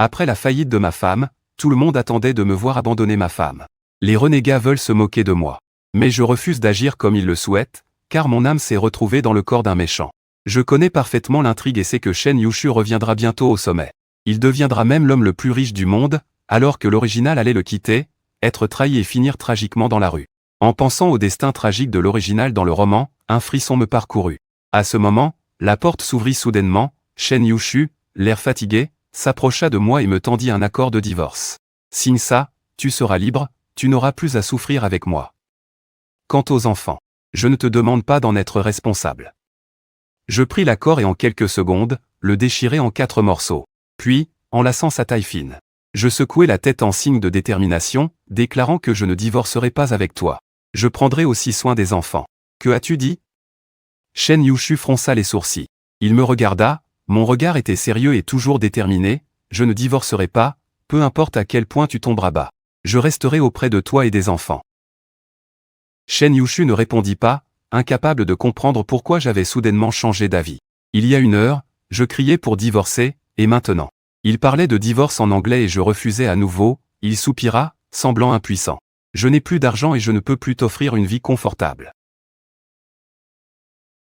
Après la faillite de ma femme, tout le monde attendait de me voir abandonner ma femme. Les renégats veulent se moquer de moi. Mais je refuse d'agir comme ils le souhaitent, car mon âme s'est retrouvée dans le corps d'un méchant. Je connais parfaitement l'intrigue et sais que Shen Yushu reviendra bientôt au sommet. Il deviendra même l'homme le plus riche du monde, alors que l'original allait le quitter, être trahi et finir tragiquement dans la rue. En pensant au destin tragique de l'original dans le roman, un frisson me parcourut. À ce moment, la porte s'ouvrit soudainement, Shen Yushu, l'air fatigué, s'approcha de moi et me tendit un accord de divorce. Signe ça, tu seras libre, tu n'auras plus à souffrir avec moi. Quant aux enfants, je ne te demande pas d'en être responsable. Je pris l'accord et en quelques secondes, le déchirai en 4 morceaux. Puis, enlaçant sa taille fine, je secouai la tête en signe de détermination, déclarant que je ne divorcerai pas avec toi. Je prendrai aussi soin des enfants. Que as-tu dit? Shen Yushu fronça les sourcils. Il me regarda, mon regard était sérieux et toujours déterminé, je ne divorcerai pas, peu importe à quel point tu tomberas bas. Je resterai auprès de toi et des enfants. Shen Yushu ne répondit pas, incapable de comprendre pourquoi j'avais soudainement changé d'avis. Il y a 1 heure, je criais pour divorcer, et maintenant. Il parlait de divorce en anglais et je refusais à nouveau, il soupira, semblant impuissant. Je n'ai plus d'argent et je ne peux plus t'offrir une vie confortable.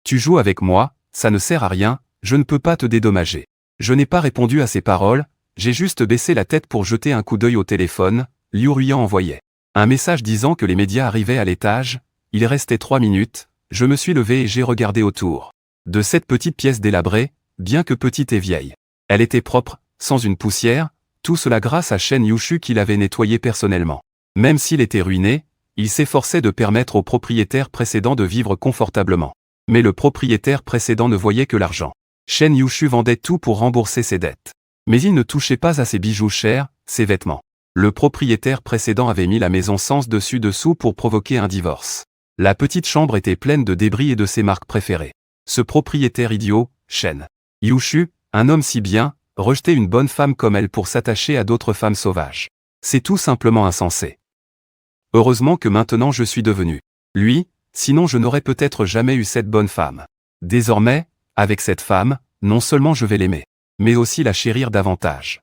Tu joues avec moi, ça ne sert à rien, je ne peux pas te dédommager. Je n'ai pas répondu à ces paroles, j'ai juste baissé la tête pour jeter un coup d'œil au téléphone, Liu Ruyan envoyait un message disant que les médias arrivaient à l'étage, il restait 3 minutes, je me suis levé et j'ai regardé autour. De cette petite pièce délabrée, bien que petite et vieille. Elle était propre, sans une poussière, tout cela grâce à Shen Yushu qui l'avait nettoyé personnellement. Même s'il était ruiné, il s'efforçait de permettre au propriétaire précédent de vivre confortablement. Mais le propriétaire précédent ne voyait que l'argent. Shen Yushu vendait tout pour rembourser ses dettes. Mais il ne touchait pas à ses bijoux chers, ses vêtements. Le propriétaire précédent avait mis la maison sens dessus dessous pour provoquer un divorce. La petite chambre était pleine de débris et de ses marques préférées. Ce propriétaire idiot, Shen Yushu, un homme si bien, rejetait une bonne femme comme elle pour s'attacher à d'autres femmes sauvages. C'est tout simplement insensé. Heureusement que maintenant je suis devenu lui, sinon je n'aurais peut-être jamais eu cette bonne femme. Désormais, avec cette femme, non seulement je vais l'aimer, mais aussi la chérir davantage.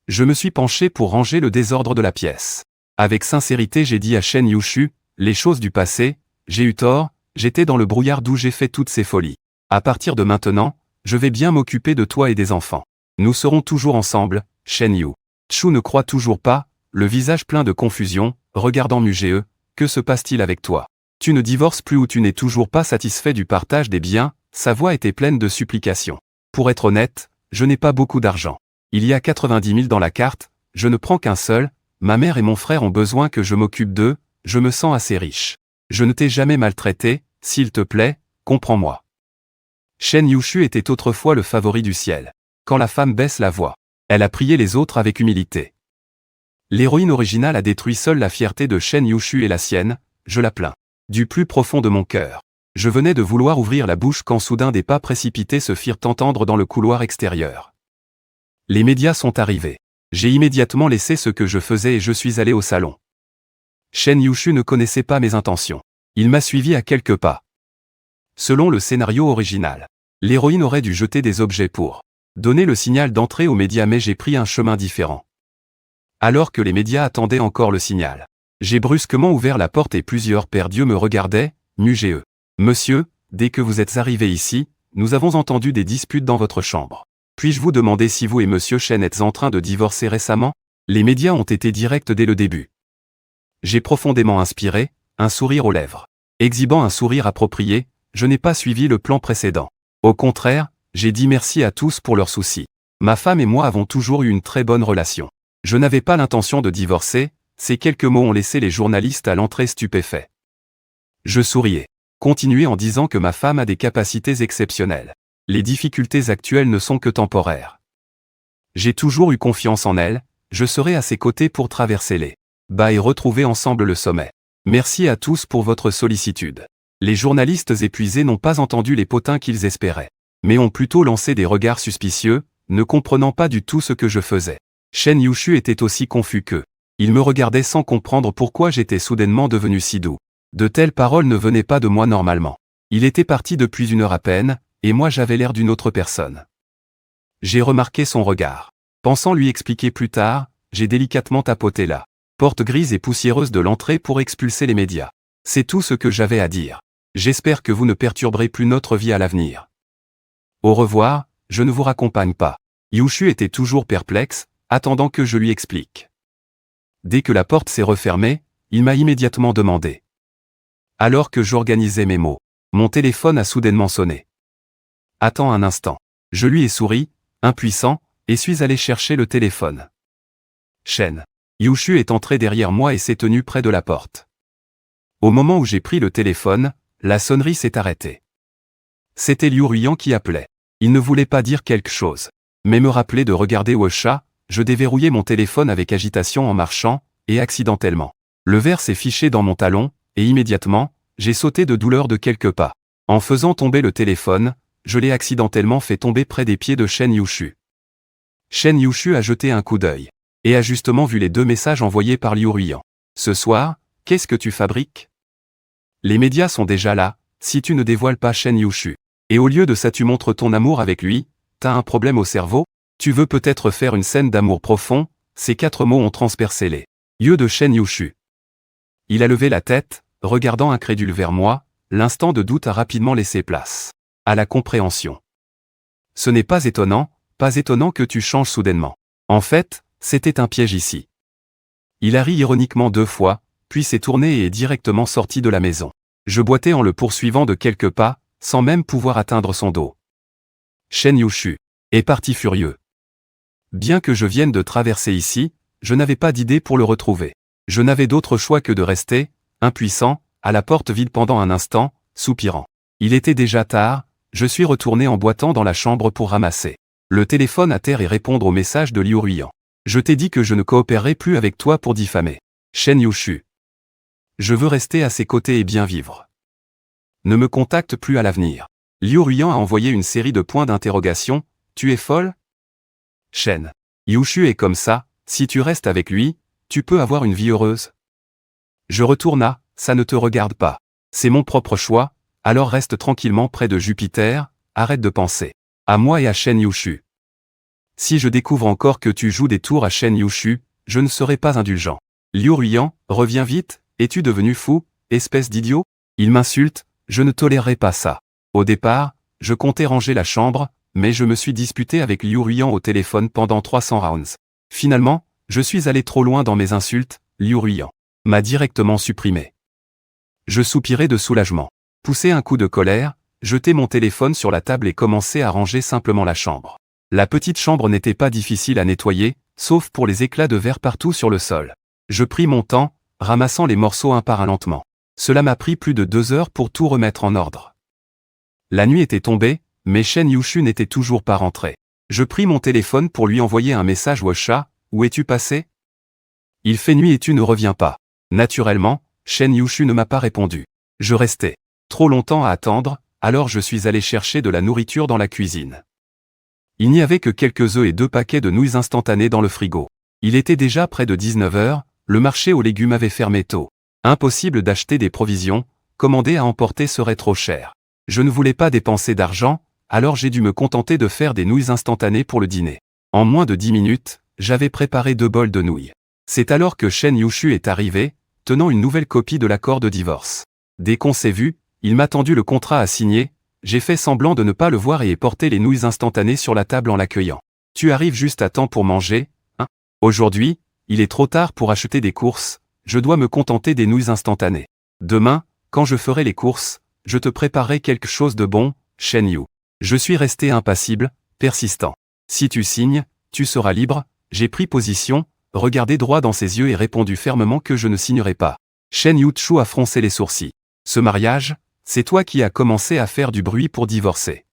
Je me suis penché pour ranger le désordre de la pièce. Avec sincérité j'ai dit à Shen Yushu, les choses du passé, j'ai eu tort, j'étais dans le brouillard d'où j'ai fait toutes ces folies. À partir de maintenant, je vais bien m'occuper de toi et des enfants. Nous serons toujours ensemble, Shen Yu. Chu ne croit toujours pas, le visage plein de confusion, regardant Mugee, que se passe-t-il avec toi? Tu ne divorces plus ou tu n'es toujours pas satisfait du partage des biens? Sa voix était pleine de supplications. Pour être honnête, je n'ai pas beaucoup d'argent. Il y a 90 000 dans la carte, je ne prends qu'un seul, ma mère et mon frère ont besoin que je m'occupe d'eux, je me sens assez riche. Je ne t'ai jamais maltraité, s'il te plaît, comprends-moi. Shen Yushu était autrefois le favori du ciel. Quand la femme baisse la voix, elle a prié les autres avec humilité. L'héroïne originale a détruit seule la fierté de Shen Yushu et la sienne, je la plains. Du plus profond de mon cœur. Je venais de vouloir ouvrir la bouche quand soudain des pas précipités se firent entendre dans le couloir extérieur. Les médias sont arrivés. J'ai immédiatement laissé ce que je faisais et je suis allé au salon. Shen Yushu ne connaissait pas mes intentions. Il m'a suivi à quelques pas. Selon le scénario original, l'héroïne aurait dû jeter des objets pour donner le signal d'entrée aux médias mais j'ai pris un chemin différent. Alors que les médias attendaient encore le signal, j'ai brusquement ouvert la porte et plusieurs paires d'yeux me regardaient, Mugee. Monsieur, dès que vous êtes arrivé ici, nous avons entendu des disputes dans votre chambre. Puis-je vous demander si vous et Monsieur Shen êtes en train de divorcer récemment? Les médias ont été directs dès le début. J'ai profondément inspiré, un sourire aux lèvres. Exhibant un sourire approprié, je n'ai pas suivi le plan précédent. Au contraire, j'ai dit merci à tous pour leurs soucis. Ma femme et moi avons toujours eu une très bonne relation. Je n'avais pas l'intention de divorcer, ces quelques mots ont laissé les journalistes à l'entrée stupéfaits. Je souriais. Continuez en disant que ma femme a des capacités exceptionnelles. Les difficultés actuelles ne sont que temporaires. J'ai toujours eu confiance en elle, je serai à ses côtés pour traverser les bas et retrouver ensemble le sommet. Merci à tous pour votre sollicitude. Les journalistes épuisés n'ont pas entendu les potins qu'ils espéraient, mais ont plutôt lancé des regards suspicieux, ne comprenant pas du tout ce que je faisais. Shen Yushu était aussi confus qu'eux. Il me regardait sans comprendre pourquoi j'étais soudainement devenu si doux. De telles paroles ne venaient pas de moi normalement. Il était parti depuis 1 heure à peine, et moi j'avais l'air d'une autre personne. J'ai remarqué son regard. Pensant lui expliquer plus tard, j'ai délicatement tapoté la porte grise et poussiéreuse de l'entrée pour expulser les médias. C'est tout ce que j'avais à dire. J'espère que vous ne perturberez plus notre vie à l'avenir. Au revoir, je ne vous raccompagne pas. Yushu était toujours perplexe, attendant que je lui explique. Dès que la porte s'est refermée, il m'a immédiatement demandé. Alors que j'organisais mes mots, mon téléphone a soudainement sonné. Attends un instant. Je lui ai souri, impuissant, et suis allé chercher le téléphone. Shen. Yushu est entré derrière moi et s'est tenu près de la porte. Au moment où j'ai pris le téléphone, la sonnerie s'est arrêtée. C'était Liu Ruiyan qui appelait. Il ne voulait pas dire quelque chose, mais me rappeler de regarder Wosha. Je déverrouillai mon téléphone avec agitation en marchant, et accidentellement. Le verre s'est fiché dans mon talon, et immédiatement, j'ai sauté de douleur de quelques pas. En faisant tomber le téléphone, je l'ai accidentellement fait tomber près des pieds de Shen Yushu. Shen Yushu a jeté un coup d'œil, et a justement vu les 2 messages envoyés par Liu Ruiyan. Ce soir, qu'est-ce que tu fabriques? Les médias sont déjà là, si tu ne dévoiles pas Shen Yushu. Et au lieu de ça tu montres ton amour avec lui, t'as un problème au cerveau? Tu veux peut-être faire une scène d'amour profond? Ces 4 mots ont transpercé les yeux de Shen Yushu. Il a levé la tête, regardant incrédule vers moi, l'instant de doute a rapidement laissé place à la compréhension. Ce n'est pas étonnant que tu changes soudainement. En fait, c'était un piège ici. Il a ri ironiquement 2 fois, puis s'est tourné et est directement sorti de la maison. Je boitais en le poursuivant de quelques pas, sans même pouvoir atteindre son dos. Shen Yushu est parti furieux. Bien que je vienne de traverser ici, je n'avais pas d'idée pour le retrouver. Je n'avais d'autre choix que de rester, impuissant, à la porte vide pendant un instant, soupirant. Il était déjà tard, je suis retourné en boitant dans la chambre pour ramasser le téléphone à terre et répondre au message de Liu Ruiyan. Je t'ai dit que je ne coopérerai plus avec toi pour diffamer Shen Yushu. Je veux rester à ses côtés et bien vivre. Ne me contacte plus à l'avenir. Liu Ruiyan a envoyé une série de points d'interrogation. Tu es folle? Shen Yushu est comme ça, si tu restes avec lui, tu peux avoir une vie heureuse. Je retourna, ça ne te regarde pas. C'est mon propre choix, alors reste tranquillement près de Jupiter, arrête de penser à moi et à Shen Yushu. Si je découvre encore que tu joues des tours à Shen Yushu, je ne serai pas indulgent. Liu Ruiyan, reviens vite, es-tu devenu fou, espèce d'idiot? Il m'insulte, je ne tolérerai pas ça. Au départ, je comptais ranger la chambre, mais je me suis disputé avec Liu Ruiyan au téléphone pendant 300 rounds. Finalement, je suis allé trop loin dans mes insultes, Liu Ruiyan m'a directement supprimé. Je soupirai de soulagement. Poussé un coup de colère, jetai mon téléphone sur la table et commençai à ranger simplement la chambre. La petite chambre n'était pas difficile à nettoyer, sauf pour les éclats de verre partout sur le sol. Je pris mon temps, ramassant les morceaux un par un lentement. Cela m'a pris plus de 2 heures pour tout remettre en ordre. La nuit était tombée, mais Shen Yushu n'était toujours pas rentré. Je pris mon téléphone pour lui envoyer un message Wosha, où es-tu passé? Il fait nuit et tu ne reviens pas. Naturellement, Shen Yushu ne m'a pas répondu. Je restais trop longtemps à attendre, alors je suis allé chercher de la nourriture dans la cuisine. Il n'y avait que quelques œufs et 2 paquets de nouilles instantanées dans le frigo. Il était déjà près de 19 heures, le marché aux légumes avait fermé tôt. Impossible d'acheter des provisions, commander à emporter serait trop cher. Je ne voulais pas dépenser d'argent, alors j'ai dû me contenter de faire des nouilles instantanées pour le dîner. En moins de 10 minutes, j'avais préparé 2 bols de nouilles. C'est alors que Shen Yushu est arrivé, tenant une nouvelle copie de l'accord de divorce. Dès qu'on s'est vu, il m'a tendu le contrat à signer, j'ai fait semblant de ne pas le voir et ai porté les nouilles instantanées sur la table en l'accueillant. Tu arrives juste à temps pour manger, hein? Aujourd'hui, il est trop tard pour acheter des courses, je dois me contenter des nouilles instantanées. Demain, quand je ferai les courses, je te préparerai quelque chose de bon, Shen Yu. Je suis resté impassible, persistant. Si tu signes, tu seras libre, j'ai pris position, regardé droit dans ses yeux et répondu fermement que je ne signerai pas. Shen Yuchu a froncé les sourcils. Ce mariage, c'est toi qui as commencé à faire du bruit pour divorcer.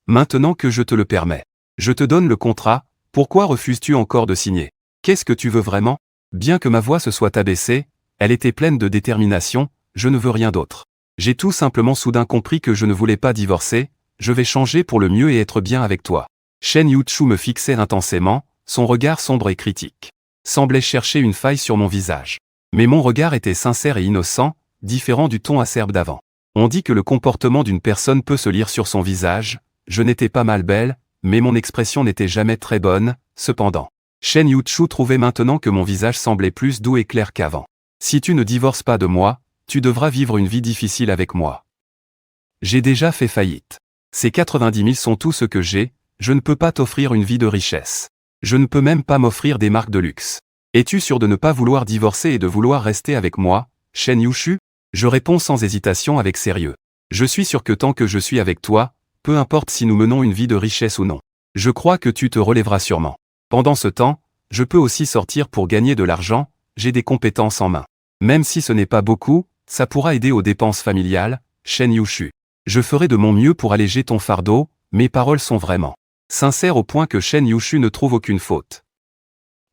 Maintenant que je te le permets, je te donne le contrat, pourquoi refuses-tu encore de signer? Qu'est-ce que tu veux vraiment? Bien que ma voix se soit abaissée, elle était pleine de détermination, je ne veux rien d'autre. J'ai tout simplement soudain compris que je ne voulais pas divorcer, je vais changer pour le mieux et être bien avec toi. Shen Yuchu me fixait intensément, son regard sombre et critique semblait chercher une faille sur mon visage. Mais mon regard était sincère et innocent, différent du ton acerbe d'avant. On dit que le comportement d'une personne peut se lire sur son visage, je n'étais pas mal belle, mais mon expression n'était jamais très bonne, cependant. Shen Yuchu trouvait maintenant que mon visage semblait plus doux et clair qu'avant. Si tu ne divorces pas de moi, tu devras vivre une vie difficile avec moi. J'ai déjà fait faillite. Ces 90 000 sont tout ce que j'ai, je ne peux pas t'offrir une vie de richesse. Je ne peux même pas m'offrir des marques de luxe. Es-tu sûr de ne pas vouloir divorcer et de vouloir rester avec moi, Shen Yuchu? Je réponds sans hésitation avec sérieux. Je suis sûr que tant que je suis avec toi, peu importe si nous menons une vie de richesse ou non. Je crois que tu te relèveras sûrement. Pendant ce temps, je peux aussi sortir pour gagner de l'argent, j'ai des compétences en main. Même si ce n'est pas beaucoup, ça pourra aider aux dépenses familiales, Shen Yuchu. Je ferai de mon mieux pour alléger ton fardeau, mes paroles sont vraiment sincères au point que Shen Yuchu ne trouve aucune faute.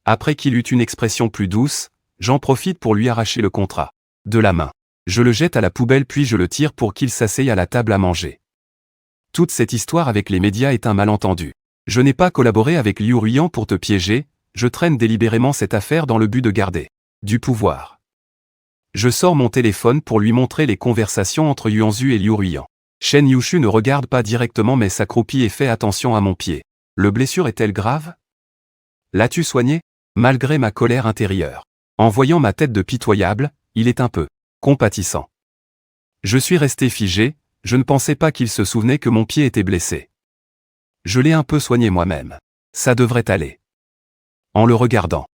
Après qu'il eut une expression plus douce, j'en profite pour lui arracher le contrat de la main. Je le jette à la poubelle puis je le tire pour qu'il s'asseye à la table à manger. Toute cette histoire avec les médias est un malentendu. Je n'ai pas collaboré avec Liu Ruiyan pour te piéger, je traîne délibérément cette affaire dans le but de garder du pouvoir. Je sors mon téléphone pour lui montrer les conversations entre Yuanzhu et Liu Ruiyan. Shen Yuchu ne regarde pas directement mais s'accroupit et fait attention à mon pied. Le blessure est-elle grave? L'as-tu soigné? Malgré ma colère intérieure. En voyant ma tête de pitoyable, il est un peu compatissant. Je suis resté figé, je ne pensais pas qu'il se souvenait que mon pied était blessé. Je l'ai un peu soigné moi-même. Ça devrait aller. En le regardant.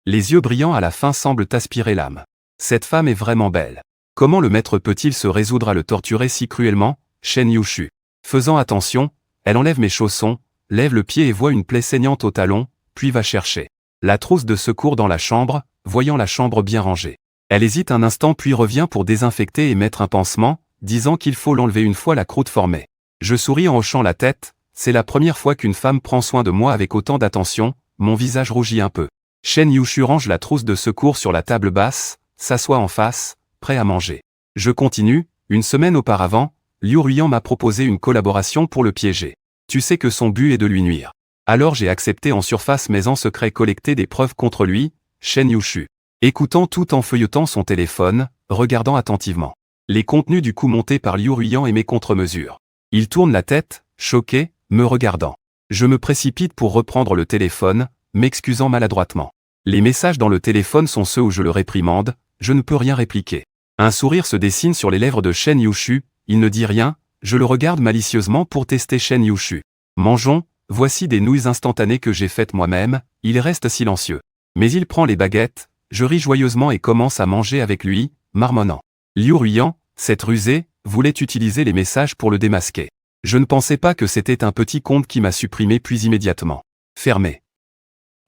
Les yeux brillants à la fin semblent aspirer l'âme. Cette femme est vraiment belle. Comment le maître peut-il se résoudre à le torturer si cruellement, Shen Yuchu? Faisant attention, elle enlève mes chaussons, lève le pied et voit une plaie saignante au talon, puis va chercher la trousse de secours dans la chambre, voyant la chambre bien rangée. Elle hésite un instant puis revient pour désinfecter et mettre un pansement, disant qu'il faut l'enlever une fois la croûte formée. Je souris en hochant la tête, c'est la première fois qu'une femme prend soin de moi avec autant d'attention, mon visage rougit un peu. Shen Yuchu range la trousse de secours sur la table basse, s'assoit en face, prêt à manger. Je continue, une semaine auparavant, Liu Ruiyan m'a proposé une collaboration pour le piéger. Tu sais que son but est de lui nuire. Alors j'ai accepté en surface mais en secret collecter des preuves contre lui, Shen Yuchu. Écoutant tout en feuilletant son téléphone, regardant attentivement les contenus du coup montés par Liu Ruiyan et mes contre-mesures. Il tourne la tête, choqué, me regardant. Je me précipite pour reprendre le téléphone, m'excusant maladroitement. Les messages dans le téléphone sont ceux où je le réprimande, je ne peux rien répliquer. Un sourire se dessine sur les lèvres de Shen Yuchu, il ne dit rien, je le regarde malicieusement pour tester Shen Yuchu. Mangeons, voici des nouilles instantanées que j'ai faites moi-même, il reste silencieux. Mais il prend les baguettes, je ris joyeusement et commence à manger avec lui, marmonnant. Liu Ruiyan, cette rusée, voulait utiliser les messages pour le démasquer. Je ne pensais pas que c'était un petit compte qui m'a supprimé puis immédiatement fermé.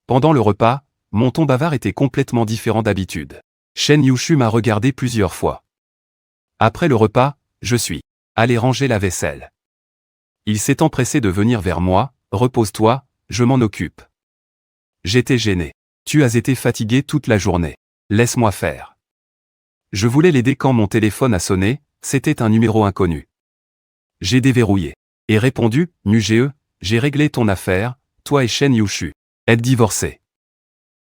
Pendant le repas, mon ton bavard était complètement différent d'habitude. Shen Yuchu m'a regardé plusieurs fois. Après le repas, je suis allé ranger la vaisselle. Il s'est empressé de venir vers moi, repose-toi, je m'en occupe. J'étais gêné. Tu as été fatigué toute la journée. Laisse-moi faire. Je voulais l'aider quand mon téléphone a sonné, c'était un numéro inconnu. J'ai déverrouillé. Et répondu, Nuge, j'ai réglé ton affaire, toi et Shen Yuchu. Êtes divorcés.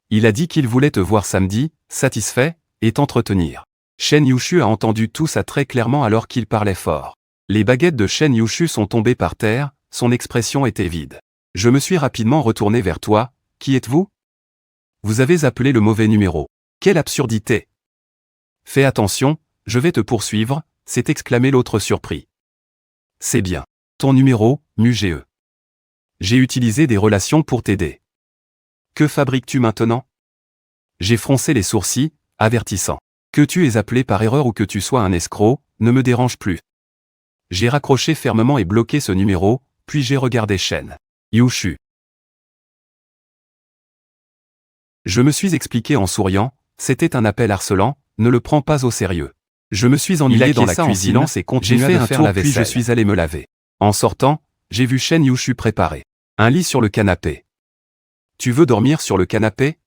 Il a dit qu'il voulait te voir samedi, satisfait, et t'entretenir. Shen Yuchu a entendu tout ça très clairement alors qu'il parlait fort. Les baguettes de Shen Yuchu sont tombées par terre, son expression était vide. Je me suis rapidement retourné vers toi, qui êtes-vous? Vous avez appelé le mauvais numéro. Quelle absurdité! Fais attention, je vais te poursuivre, s'est exclamé l'autre surpris. C'est bien. Ton numéro, Nuge. J'ai utilisé des relations pour t'aider. Que fabriques-tu maintenant? J'ai froncé les sourcils, avertissant. Que tu aies appelé par erreur ou que tu sois un escroc, ne me dérange plus. J'ai raccroché fermement et bloqué ce numéro, puis j'ai regardé Shen Yuchu. Je me suis expliqué en souriant, c'était un appel harcelant, ne le prends pas au sérieux. Je me suis ennuyé dans la cuisine, j'ai fait un tour puis je suis allé me laver. En sortant, j'ai vu Shen Yuchu préparer un lit sur le canapé. Tu veux dormir sur le canapé?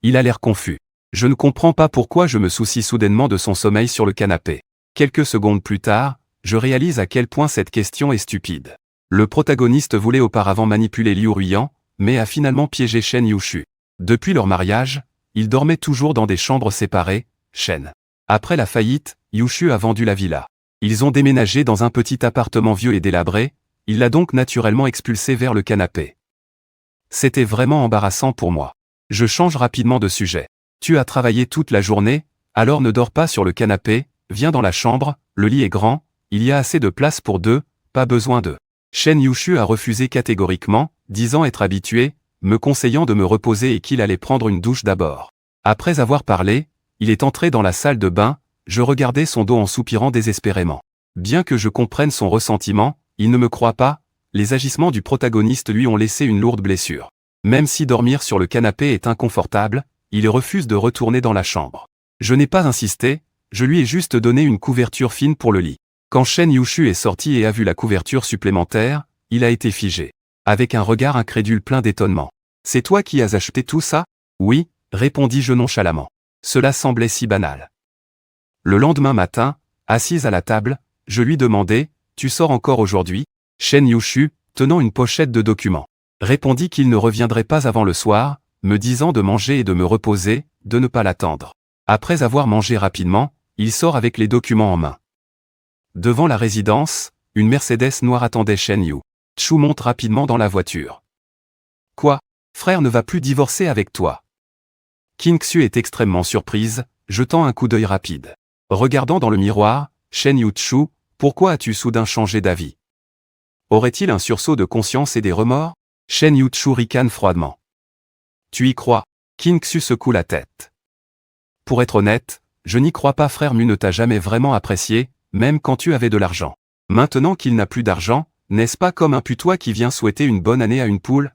Il a l'air confus. Je ne comprends pas pourquoi je me soucie soudainement de son sommeil sur le canapé. Quelques secondes plus tard, je réalise à quel point cette question est stupide. Le protagoniste voulait auparavant manipuler Liu Ruiyan, mais a finalement piégé Shen Yuchu. Depuis leur mariage, ils dormaient toujours dans des chambres séparées, Shen. Après la faillite, Yuchu a vendu la villa. Ils ont déménagé dans un petit appartement vieux et délabré, il l'a donc naturellement expulsé vers le canapé. C'était vraiment embarrassant pour moi. Je change rapidement de sujet. Tu as travaillé toute la journée, alors ne dors pas sur le canapé, viens dans la chambre, le lit est grand, il y a assez de place pour deux, pas besoin de. Shen Yushu a refusé catégoriquement, disant être habitué, me conseillant de me reposer et qu'il allait prendre une douche d'abord. Après avoir parlé, il est entré dans la salle de bain, je regardais son dos en soupirant désespérément. Bien que je comprenne son ressentiment, il ne me croit pas, les agissements du protagoniste lui ont laissé une lourde blessure. Même si dormir sur le canapé est inconfortable, il refuse de retourner dans la chambre. Je n'ai pas insisté, je lui ai juste donné une couverture fine pour le lit. Quand Shen Yushu est sorti et a vu la couverture supplémentaire, il a été figé. Avec un regard incrédule plein d'étonnement. « C'est toi qui as acheté tout ça ?» ?»« Oui, » répondis-je nonchalamment. Cela semblait si banal. Le lendemain matin, assise à la table, je lui demandai « Tu sors encore aujourd'hui ?» Shen Yushu, tenant une pochette de documents, répondit qu'il ne reviendrait pas avant le soir, me disant de manger et de me reposer, de ne pas l'attendre. Après avoir mangé rapidement, il sort avec les documents en main. Devant la résidence, une Mercedes noire attendait Shen Yushu monte rapidement dans la voiture. « Quoi ? Frère ne va plus divorcer avec toi ?» King-Xu est extrêmement surprise, jetant un coup d'œil rapide. Regardant dans le miroir, Shen Yushu, pourquoi as-tu soudain changé d'avis? Aurait-il un sursaut de conscience et des remords? Shen Yushu ricane froidement. Tu y crois? King-Xu secoue la tête. Pour être honnête, je n'y crois pas. Frère Mu ne t'a jamais vraiment apprécié, même quand tu avais de l'argent. Maintenant qu'il n'a plus d'argent, n'est-ce pas comme un putois qui vient souhaiter une bonne année à une poule?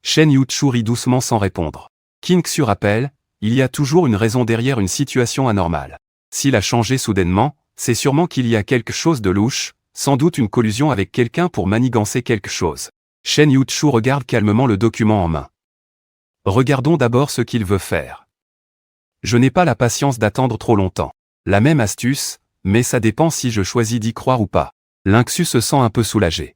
Shen Yushu rit doucement sans répondre. King-Xu rappelle, il y a toujours une raison derrière une situation anormale. S'il a changé soudainement, c'est sûrement qu'il y a quelque chose de louche, sans doute une collusion avec quelqu'un pour manigancer quelque chose. Shen Yushu regarde calmement le document en main. Regardons d'abord ce qu'il veut faire. Je n'ai pas la patience d'attendre trop longtemps. La même astuce, mais ça dépend si je choisis d'y croire ou pas. Ling-Xu se sent un peu soulagé.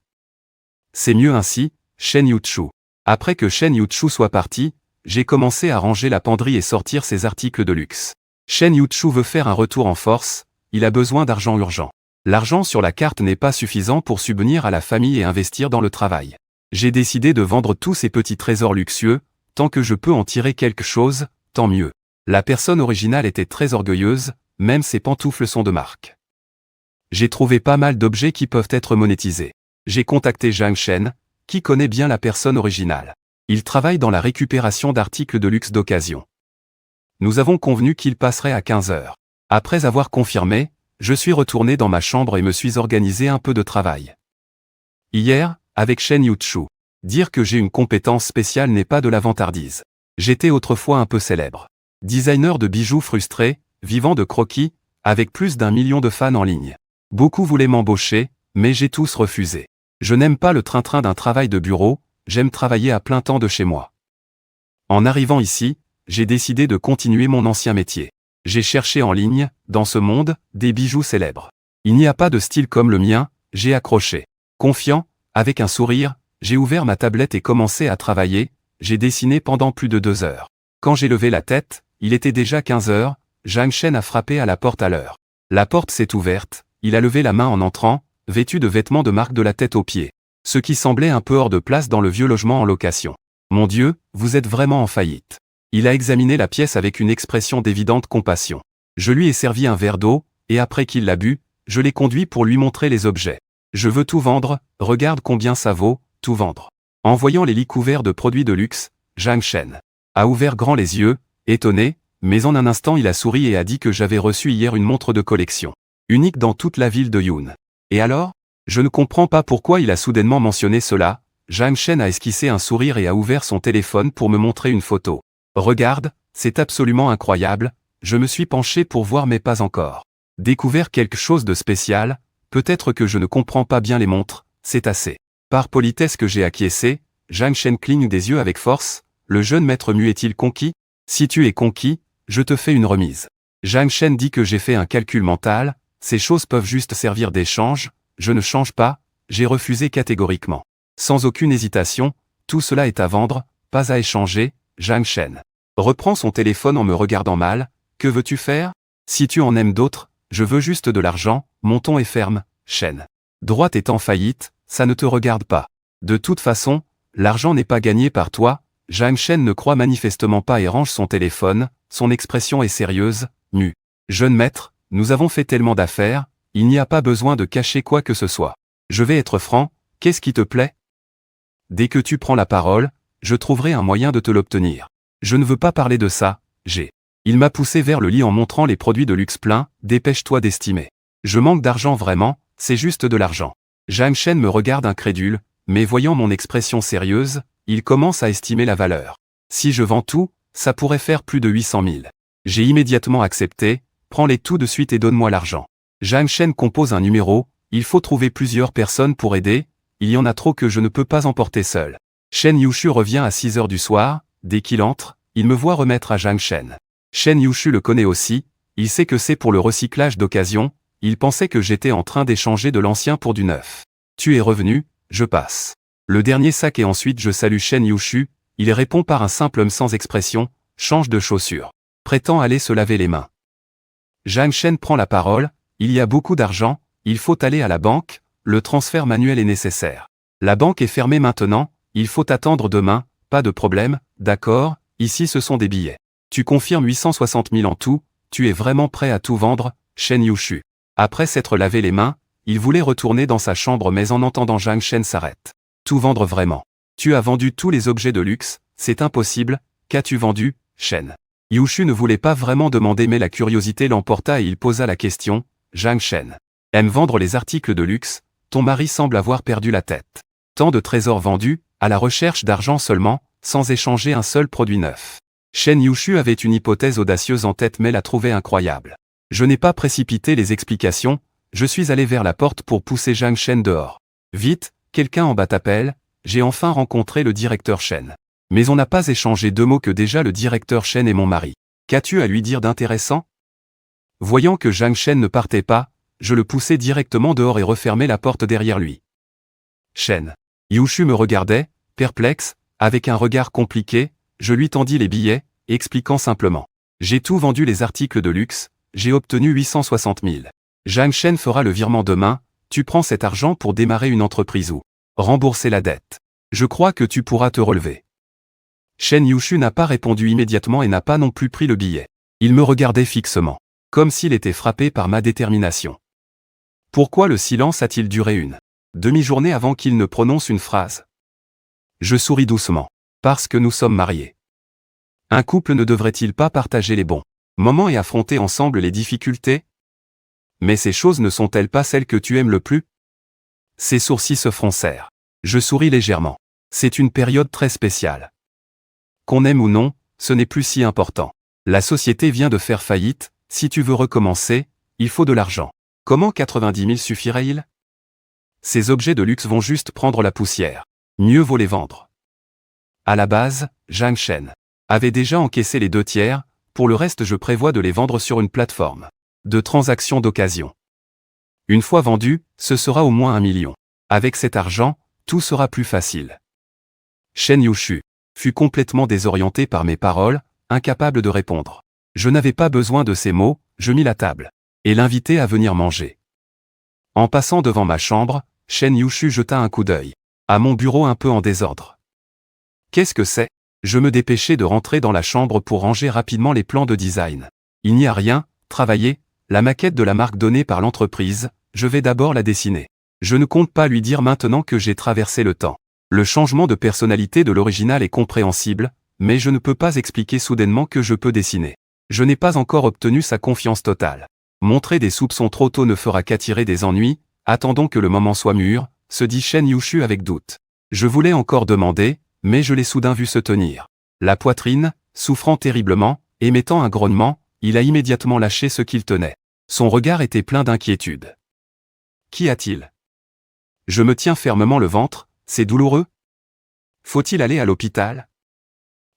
C'est mieux ainsi, Shen Yushu. Après que Shen Yushu soit parti, j'ai commencé à ranger la penderie et sortir ses articles de luxe. Shen Yushu veut faire un retour en force, il a besoin d'argent urgent. L'argent sur la carte n'est pas suffisant pour subvenir à la famille et investir dans le travail. J'ai décidé de vendre tous ces petits trésors luxueux, tant que je peux en tirer quelque chose, tant mieux. La personne originale était très orgueilleuse, même ses pantoufles sont de marque. J'ai trouvé pas mal d'objets qui peuvent être monétisés. J'ai contacté Zhang Shen, qui connaît bien la personne originale. Il travaille dans la récupération d'articles de luxe d'occasion. Nous avons convenu qu'il passerait à 15 heures. Après avoir confirmé, je suis retourné dans ma chambre et me suis organisé un peu de travail. Hier, avec Shen Yushu, dire que j'ai une compétence spéciale n'est pas de la vantardise. J'étais autrefois un peu célèbre. Designer de bijoux frustré, vivant de croquis, avec plus d'1 million de fans en ligne. Beaucoup voulaient m'embaucher, mais j'ai tous refusé. Je n'aime pas le train-train d'un travail de bureau, j'aime travailler à plein temps de chez moi. En arrivant ici, j'ai décidé de continuer mon ancien métier. J'ai cherché en ligne, dans ce monde, des bijoux célèbres. Il n'y a pas de style comme le mien, j'ai accroché. Confiant, avec un sourire, j'ai ouvert ma tablette et commencé à travailler, j'ai dessiné pendant plus de 2 heures. Quand j'ai levé la tête, il était déjà 15 heures, Zhang Shen a frappé à la porte à l'heure. La porte s'est ouverte, il a levé la main en entrant, vêtu de vêtements de marque de la tête aux pieds. Ce qui semblait un peu hors de place dans le vieux logement en location. Mon Dieu, vous êtes vraiment en faillite. Il a examiné la pièce avec une expression d'évidente compassion. Je lui ai servi un verre d'eau, et après qu'il l'a bu, je l'ai conduit pour lui montrer les objets. Je veux tout vendre, regarde combien ça vaut, tout vendre. En voyant les lits couverts de produits de luxe, Zhang Shen a ouvert grand les yeux, étonné, mais en un instant il a souri et a dit que j'avais reçu hier une montre de collection. Unique dans toute la ville de Yun. Et alors? Je ne comprends pas pourquoi il a soudainement mentionné cela. Zhang Shen a esquissé un sourire et a ouvert son téléphone pour me montrer une photo. Regarde, c'est absolument incroyable, je me suis penché pour voir mais pas encore. Découvert quelque chose de spécial, peut-être que je ne comprends pas bien les montres, c'est assez. Par politesse que j'ai acquiescé, Zhang Shen cligne des yeux avec force, le jeune maître Mu est-il conquis? Si tu es conquis, je te fais une remise. Zhang Shen dit que j'ai fait un calcul mental, ces choses peuvent juste servir d'échange, je ne change pas, j'ai refusé catégoriquement. Sans aucune hésitation, tout cela est à vendre, pas à échanger, Zhang Shen reprend son téléphone en me regardant mal, que veux-tu faire? Si tu en aimes d'autres, je veux juste de l'argent, mon ton est ferme, Shen. Droite est en faillite, ça ne te regarde pas. De toute façon, l'argent n'est pas gagné par toi. Zhang Shen ne croit manifestement pas et range son téléphone, son expression est sérieuse, mu. Jeune maître, nous avons fait tellement d'affaires, il n'y a pas besoin de cacher quoi que ce soit. Je vais être franc, qu'est-ce qui te plaît? Dès que tu prends la parole, je trouverai un moyen de te l'obtenir. Je ne veux pas parler de ça, j'ai. Il m'a poussé vers le lit en montrant les produits de luxe pleins, dépêche-toi d'estimer. Je manque d'argent vraiment, c'est juste de l'argent. Zhang Shen me regarde incrédule, mais voyant mon expression sérieuse, il commence à estimer la valeur. Si je vends tout, ça pourrait faire plus de 800 000. J'ai immédiatement accepté, prends-les tout de suite et donne-moi l'argent. Zhang Shen compose un numéro, il faut trouver plusieurs personnes pour aider, il y en a trop que je ne peux pas emporter seul. Shen Yushu revient à 6 heures du soir, dès qu'il entre, il me voit remettre à Zhang Shen. Shen Yushu le connaît aussi, il sait que c'est pour le recyclage d'occasion, il pensait que j'étais en train d'échanger de l'ancien pour du neuf. Tu es revenu, je passe. Le dernier sac et ensuite je salue Shen Yushu, il répond par un simple sans expression, change de chaussures. Prétend aller se laver les mains. Zhang Shen prend la parole, il y a beaucoup d'argent, il faut aller à la banque, le transfert manuel est nécessaire. La banque est fermée maintenant, il faut attendre demain, pas de problème, d'accord, ici ce sont des billets. Tu confirmes 860 000 en tout, tu es vraiment prêt à tout vendre, Shen Yushu. Après s'être lavé les mains, il voulait retourner dans sa chambre mais en entendant Zhang Shen s'arrête. Tout vendre vraiment. Tu as vendu tous les objets de luxe, c'est impossible, qu'as-tu vendu, Shen? Yushu ne voulait pas vraiment demander mais la curiosité l'emporta et il posa la question, Zhang Shen. Aime vendre les articles de luxe, ton mari semble avoir perdu la tête. Tant de trésors vendus, à la recherche d'argent seulement, sans échanger un seul produit neuf. Shen Yushu avait une hypothèse audacieuse en tête mais la trouvait incroyable. Je n'ai pas précipité les explications, je suis allé vers la porte pour pousser Zhang Shen dehors. Vite, quelqu'un en bas t'appelle, j'ai enfin rencontré le directeur Shen. Mais on n'a pas échangé deux mots que déjà le directeur Shen est mon mari. Qu'as-tu à lui dire d'intéressant? Voyant que Zhang Shen ne partait pas, je le poussai directement dehors et refermai la porte derrière lui. Shen. Yushu me regardait, perplexe, avec un regard compliqué, je lui tendis les billets, expliquant simplement. J'ai tout vendu les articles de luxe, j'ai obtenu 860 000. Zhang Shen fera le virement demain, tu prends cet argent pour démarrer une entreprise ou rembourser la dette. Je crois que tu pourras te relever. Shen Yushu n'a pas répondu immédiatement et n'a pas non plus pris le billet. Il me regardait fixement, comme s'il était frappé par ma détermination. Pourquoi le silence a-t-il duré une demi-journée avant qu'il ne prononce une phrase? Je souris doucement. Parce que nous sommes mariés. Un couple ne devrait-il pas partager les bons moments et affronter ensemble les difficultés? Mais ces choses ne sont-elles pas celles que tu aimes le plus? Ses sourcils se froncèrent. Je souris légèrement. C'est une période très spéciale. Qu'on aime ou non, ce n'est plus si important. La société vient de faire faillite, si tu veux recommencer, il faut de l'argent. Comment 90 000 suffirait-il? Ces objets de luxe vont juste prendre la poussière. Mieux vaut les vendre. À la base, Zhang Shen avait déjà encaissé les 2/3, pour le reste je prévois de les vendre sur une plateforme de transaction d'occasion. Une fois vendus, ce sera au moins 1 million. Avec cet argent, tout sera plus facile. Shen Yushu fut complètement désorienté par mes paroles, incapable de répondre. Je n'avais pas besoin de ces mots, je mis la table et l'invitai à venir manger. En passant devant ma chambre, Shen Yushu jeta un coup d'œil à mon bureau un peu en désordre. Qu'est-ce que c'est? Je me dépêchai de rentrer dans la chambre pour ranger rapidement les plans de design. Il n'y a rien, travailler, la maquette de la marque donnée par l'entreprise, je vais d'abord la dessiner. Je ne compte pas lui dire maintenant que j'ai traversé le temps. Le changement de personnalité de l'original est compréhensible, mais je ne peux pas expliquer soudainement que je peux dessiner. Je n'ai pas encore obtenu sa confiance totale. Montrer des soupçons trop tôt ne fera qu'attirer des ennuis, attendons que le moment soit mûr, se dit Shen Yushu avec doute. Je voulais encore demander, mais je l'ai soudain vu se tenir la poitrine, souffrant terriblement, émettant un grognement, il a immédiatement lâché ce qu'il tenait. Son regard était plein d'inquiétude. Qu'y a-t-il? Je me tiens fermement le ventre, c'est douloureux? Faut-il aller à l'hôpital?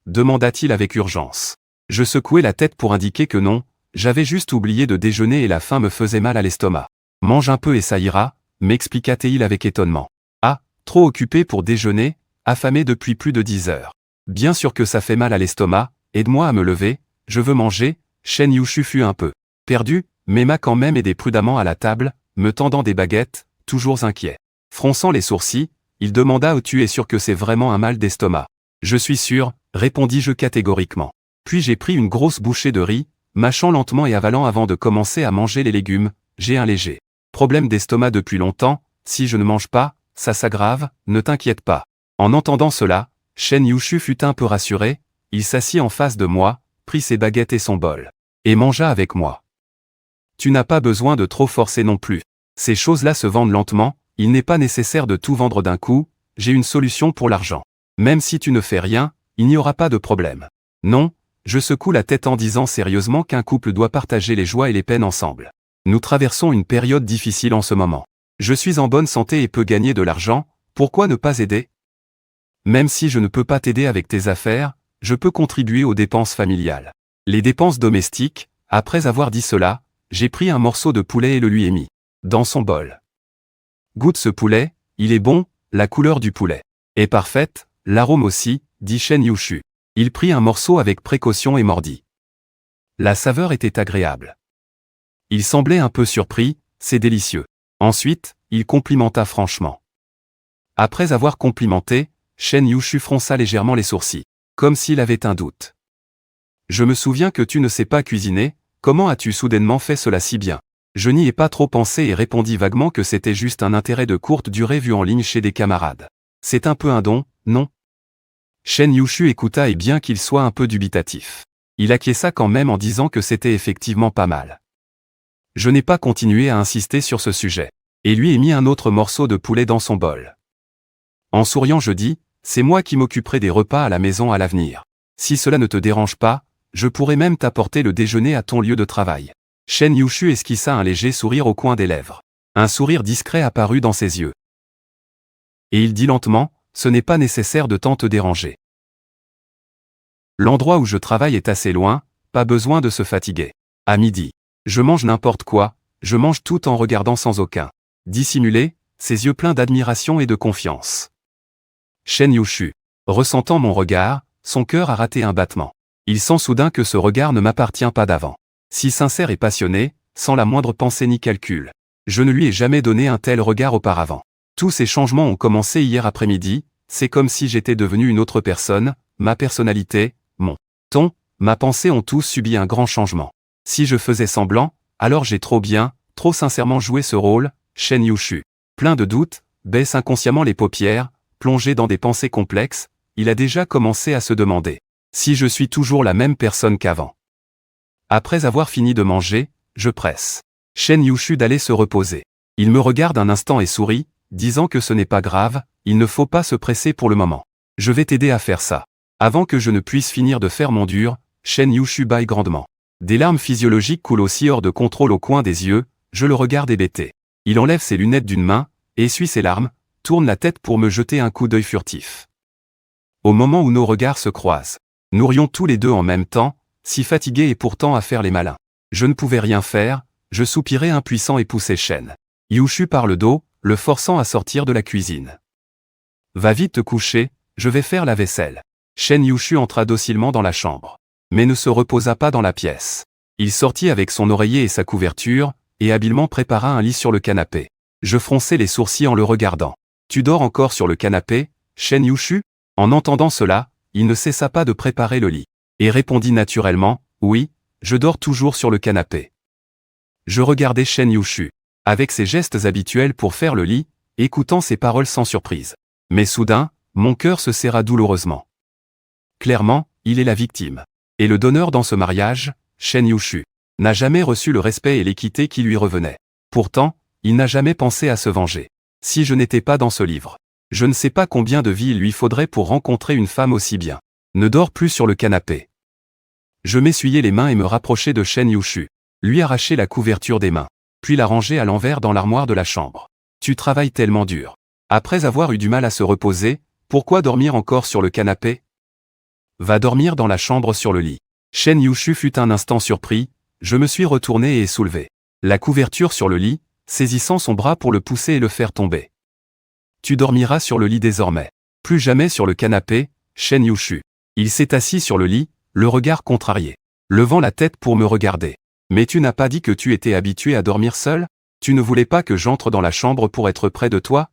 Demanda-t-il avec urgence. Je secouai la tête pour indiquer que non, j'avais juste oublié de déjeuner et la faim me faisait mal à l'estomac. Mange un peu et ça ira, m'expliqua-t-il avec étonnement. Ah, trop occupé pour déjeuner, affamé depuis plus de 10 heures. Bien sûr que ça fait mal à l'estomac, aide-moi à me lever, je veux manger. Shen Yushu fut un peu perdu, mais m'a quand même aidé prudemment à la table, me tendant des baguettes, toujours inquiet. Fronçant les sourcils, il demanda « Tu es sûr que c'est vraiment un mal d'estomac ?» « Je suis sûr », répondis-je catégoriquement. Puis j'ai pris une grosse bouchée de riz, mâchant lentement et avalant avant de commencer à manger les légumes. J'ai un léger problème d'estomac depuis longtemps, si je ne mange pas, ça s'aggrave, ne t'inquiète pas. En entendant cela, Shen Yushu fut un peu rassuré, il s'assit en face de moi, prit ses baguettes et son bol, et mangea avec moi. Tu n'as pas besoin de trop forcer non plus. Ces choses-là se vendent lentement, il n'est pas nécessaire de tout vendre d'un coup, j'ai une solution pour l'argent. Même si tu ne fais rien, il n'y aura pas de problème. Non, je secoue la tête en disant sérieusement qu'un couple doit partager les joies et les peines ensemble. Nous traversons une période difficile en ce moment. Je suis en bonne santé et peux gagner de l'argent, pourquoi ne pas aider? Même si je ne peux pas t'aider avec tes affaires, je peux contribuer aux dépenses familiales. Les dépenses domestiques, après avoir dit cela, j'ai pris un morceau de poulet et le lui ai mis dans son bol. Goûte ce poulet, il est bon, la couleur du poulet est parfaite, l'arôme aussi, dit Shen Yushu. Il prit un morceau avec précaution et mordit. La saveur était agréable. Il semblait un peu surpris, c'est délicieux. Ensuite, il complimenta franchement. Après avoir complimenté, Shen Yushu fronça légèrement les sourcils, comme s'il avait un doute. Je me souviens que tu ne sais pas cuisiner, comment as-tu soudainement fait cela si bien? Je n'y ai pas trop pensé et répondis vaguement que c'était juste un intérêt de courte durée vu en ligne chez des camarades. C'est un peu un don, non? Shen Yushu écouta et bien qu'il soit un peu dubitatif, il acquiesça quand même en disant que c'était effectivement pas mal. Je n'ai pas continué à insister sur ce sujet, et lui ai mis un autre morceau de poulet dans son bol. En souriant je dis, c'est moi qui m'occuperai des repas à la maison à l'avenir. Si cela ne te dérange pas, je pourrais même t'apporter le déjeuner à ton lieu de travail. Shen Yushu esquissa un léger sourire au coin des lèvres. Un sourire discret apparut dans ses yeux. Et il dit lentement, ce n'est pas nécessaire de tant te déranger. L'endroit où je travaille est assez loin, pas besoin de se fatiguer. À midi, je mange n'importe quoi, je mange tout en regardant sans aucun dissimuler, ses yeux pleins d'admiration et de confiance. Shen Yushu, ressentant mon regard, son cœur a raté un battement. Il sent soudain que ce regard ne m'appartient pas d'avant. Si sincère et passionné, sans la moindre pensée ni calcul. Je ne lui ai jamais donné un tel regard auparavant. Tous ces changements ont commencé hier après-midi, c'est comme si j'étais devenu une autre personne, ma personnalité, mon ton, ma pensée ont tous subi un grand changement. Si je faisais semblant, alors j'ai trop sincèrement joué ce rôle. Shen Yushu, plein de doutes, baisse inconsciemment les paupières, plongé dans des pensées complexes, il a déjà commencé à se demander si je suis toujours la même personne qu'avant. Après avoir fini de manger, je presse Shen Yushu d'aller se reposer. Il me regarde un instant et sourit, disant que ce n'est pas grave, il ne faut pas se presser pour le moment. Je vais t'aider à faire ça. Avant que je ne puisse finir de faire mon dur, Shen Yushu bâille grandement. Des larmes physiologiques coulent aussi hors de contrôle au coin des yeux, je le regarde hébété. Il enlève ses lunettes d'une main, essuie ses larmes, tourne la tête pour me jeter un coup d'œil furtif. Au moment où nos regards se croisent, nous rions tous les deux en même temps, si fatigués et pourtant à faire les malins. Je ne pouvais rien faire, je soupirais impuissant et poussais Shen Yushu par le dos, le forçant à sortir de la cuisine. Va vite te coucher, je vais faire la vaisselle. Shen Yushu entra docilement dans la chambre, mais ne se reposa pas dans la pièce. Il sortit avec son oreiller et sa couverture, et habilement prépara un lit sur le canapé. Je fronçai les sourcils en le regardant. Tu dors encore sur le canapé, Shen Yushu? En entendant cela, il ne cessa pas de préparer le lit, et répondit naturellement, oui, je dors toujours sur le canapé. Je regardais Shen Yushu, avec ses gestes habituels pour faire le lit, écoutant ses paroles sans surprise. Mais soudain, mon cœur se serra douloureusement. Clairement, il est la victime. Et le donneur dans ce mariage, Shen Yushu, n'a jamais reçu le respect et l'équité qui lui revenaient. Pourtant, il n'a jamais pensé à se venger. Si je n'étais pas dans ce livre, je ne sais pas combien de vies il lui faudrait pour rencontrer une femme aussi bien. Ne dors plus sur le canapé. Je m'essuyai les mains et me rapprochai de Shen Yushu, lui arrachai la couverture des mains, puis la rangeai à l'envers dans l'armoire de la chambre. Tu travailles tellement dur. Après avoir eu du mal à se reposer, pourquoi dormir encore sur le canapé? Va dormir dans la chambre sur le lit. Shen Yushu fut un instant surpris, je me suis retourné et soulevé la couverture sur le lit, saisissant son bras pour le pousser et le faire tomber. Tu dormiras sur le lit désormais. Plus jamais sur le canapé, Shen Yushu. Il s'est assis sur le lit, le regard contrarié, levant la tête pour me regarder. Mais tu n'as pas dit que tu étais habitué à dormir seul? Tu ne voulais pas que j'entre dans la chambre pour être près de toi?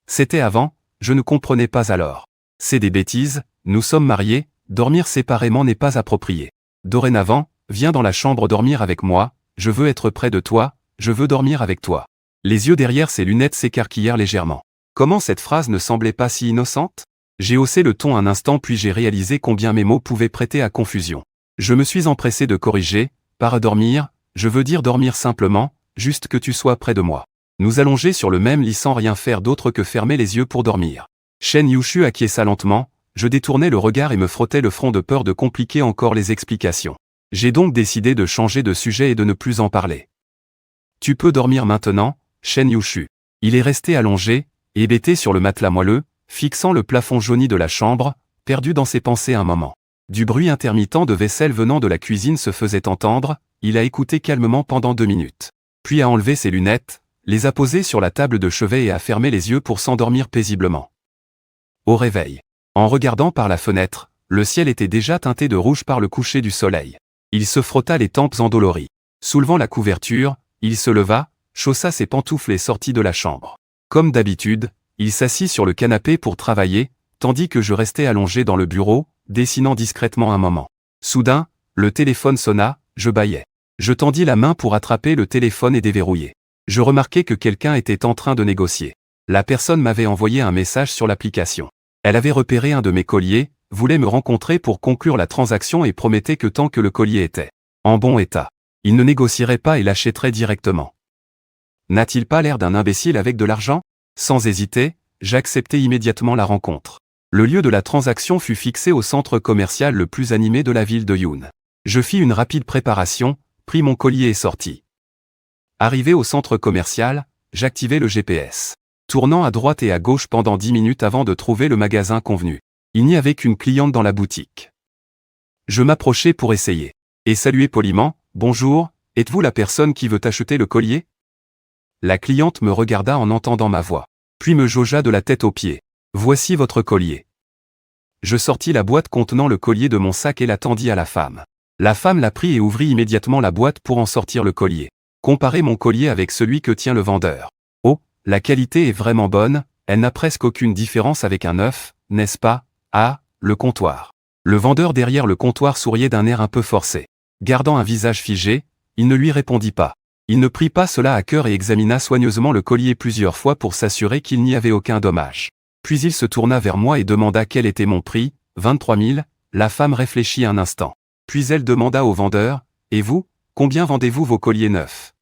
C'était avant, je ne comprenais pas alors. C'est des bêtises, nous sommes mariés, dormir séparément n'est pas approprié. Dorénavant, viens dans la chambre dormir avec moi, je veux être près de toi, je veux dormir avec toi. Les yeux derrière ses lunettes s'écarquillèrent légèrement. Comment cette phrase ne semblait pas si innocente? J'ai haussé le ton un instant puis j'ai réalisé combien mes mots pouvaient prêter à confusion. Je me suis empressé de corriger, par dormir, je veux dire dormir simplement, juste que tu sois près de moi. Nous allongeais sur le même lit sans rien faire d'autre que fermer les yeux pour dormir. Shen Yushu acquiesça lentement, je détournai le regard et me frottais le front de peur de compliquer encore les explications. J'ai donc décidé de changer de sujet et de ne plus en parler. Tu peux dormir maintenant, Shen Yushu. Il est resté allongé, hébété sur le matelas moelleux, fixant le plafond jauni de la chambre, perdu dans ses pensées un moment. Du bruit intermittent de vaisselle venant de la cuisine se faisait entendre, il a écouté calmement pendant 2 minutes. Puis a enlevé ses lunettes, les a posées sur la table de chevet et a fermé les yeux pour s'endormir paisiblement. Au réveil. En regardant par la fenêtre, le ciel était déjà teinté de rouge par le coucher du soleil. Il se frotta les tempes endolories. Soulevant la couverture, il se leva, chaussa ses pantoufles et sortit de la chambre. Comme d'habitude, il s'assit sur le canapé pour travailler, tandis que je restais allongé dans le bureau, dessinant discrètement un moment. Soudain, le téléphone sonna, je bâillais. Je tendis la main pour attraper le téléphone et déverrouiller. Je remarquai que quelqu'un était en train de négocier. La personne m'avait envoyé un message sur l'application. Elle avait repéré un de mes colliers, voulait me rencontrer pour conclure la transaction et promettait que tant que le collier était en bon état, il ne négocierait pas et l'achèterait directement. N'a-t-il pas l'air d'un imbécile avec de l'argent? Sans hésiter, j'acceptai immédiatement la rencontre. Le lieu de la transaction fut fixé au centre commercial le plus animé de la ville de Yoon. Je fis une rapide préparation, pris mon collier et sortis. Arrivé au centre commercial, j'activai le GPS. Tournant à droite et à gauche pendant 10 minutes avant de trouver le magasin convenu. Il n'y avait qu'une cliente dans la boutique. Je m'approchai pour essayer. Et saluai poliment, « Bonjour, êtes-vous la personne qui veut acheter le collier ?» La cliente me regarda en entendant ma voix, puis me jaugea de la tête aux pieds. « Voici votre collier. » Je sortis la boîte contenant le collier de mon sac et la tendis à la femme. La femme la prit et ouvrit immédiatement la boîte pour en sortir le collier. Comparez mon collier avec celui que tient le vendeur. Oh, la qualité est vraiment bonne, elle n'a presque aucune différence avec un neuf, n'est-ce pas? Ah, le comptoir. Le vendeur derrière le comptoir souriait d'un air un peu forcé. Gardant un visage figé, il ne lui répondit pas. Il ne prit pas cela à cœur et examina soigneusement le collier plusieurs fois pour s'assurer qu'il n'y avait aucun dommage. Puis il se tourna vers moi et demanda quel était mon prix, 23 000, la femme réfléchit un instant. Puis elle demanda au vendeur, « Et vous, combien vendez-vous vos colliers neufs ?»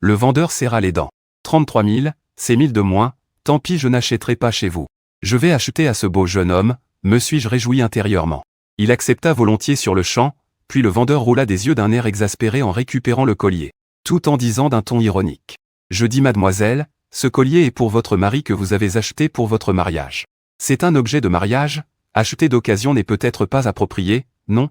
Le vendeur serra les dents. 33 000, c'est 1000 de moins, tant pis je n'achèterai pas chez vous. Je vais acheter à ce beau jeune homme, me suis-je réjoui intérieurement. Il accepta volontiers sur le champ, puis le vendeur roula des yeux d'un air exaspéré en récupérant le collier, tout en disant d'un ton ironique. Je dis mademoiselle, ce collier est pour votre mari que vous avez acheté pour votre mariage. C'est un objet de mariage, acheté d'occasion n'est peut-être pas approprié, non?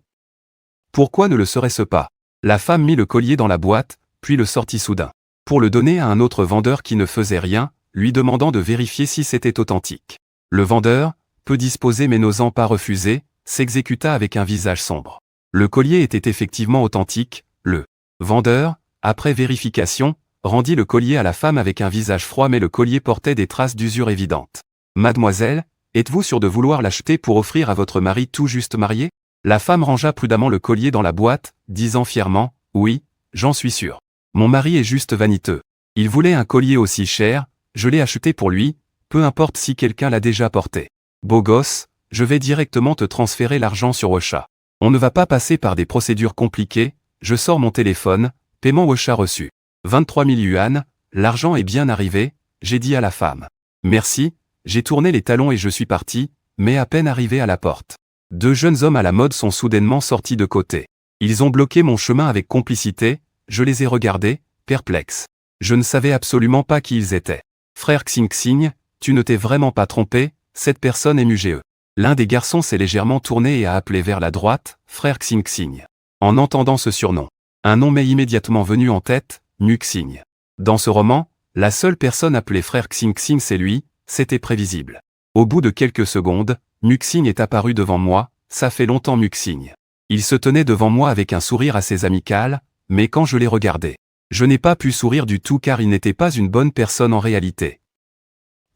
Pourquoi ne le serait-ce pas? La femme mit le collier dans la boîte, puis le sortit soudain, pour le donner à un autre vendeur qui ne faisait rien, lui demandant de vérifier si c'était authentique. Le vendeur, peu disposé mais n'osant pas refuser, s'exécuta avec un visage sombre. Le collier était effectivement authentique, le vendeur, après vérification, rendit le collier à la femme avec un visage froid mais le collier portait des traces d'usure évidentes. « Mademoiselle, êtes-vous sûre de vouloir l'acheter pour offrir à votre mari tout juste marié ?» La femme rangea prudemment le collier dans la boîte, disant fièrement, « Oui, j'en suis sûre. Mon mari est juste vaniteux. Il voulait un collier aussi cher, je l'ai acheté pour lui, peu importe si quelqu'un l'a déjà porté. Beau gosse, je vais directement te transférer l'argent sur Ocha. On ne va pas passer par des procédures compliquées, je sors mon téléphone, paiement Ocha reçu. 23 000 yuan, l'argent est bien arrivé, j'ai dit à la femme. Merci, j'ai tourné les talons et je suis parti, mais à peine arrivé à la porte. 2 jeunes hommes à la mode sont soudainement sortis de côté. Ils ont bloqué mon chemin avec complicité, je les ai regardés, perplexes. Je ne savais absolument pas qui ils étaient. Frère Xing Xing, tu ne t'es vraiment pas trompé, cette personne est Muge. L'un des garçons s'est légèrement tourné et a appelé vers la droite, frère Xing Xing. En entendant ce surnom, un nom m'est immédiatement venu en tête, Muxing. Dans ce roman, la seule personne appelée frère Xing Xing c'est lui, c'était prévisible. Au bout de quelques secondes, Muxing est apparu devant moi, ça fait longtemps Muxing. Il se tenait devant moi avec un sourire assez amical, mais quand je l'ai regardé, je n'ai pas pu sourire du tout car il n'était pas une bonne personne en réalité.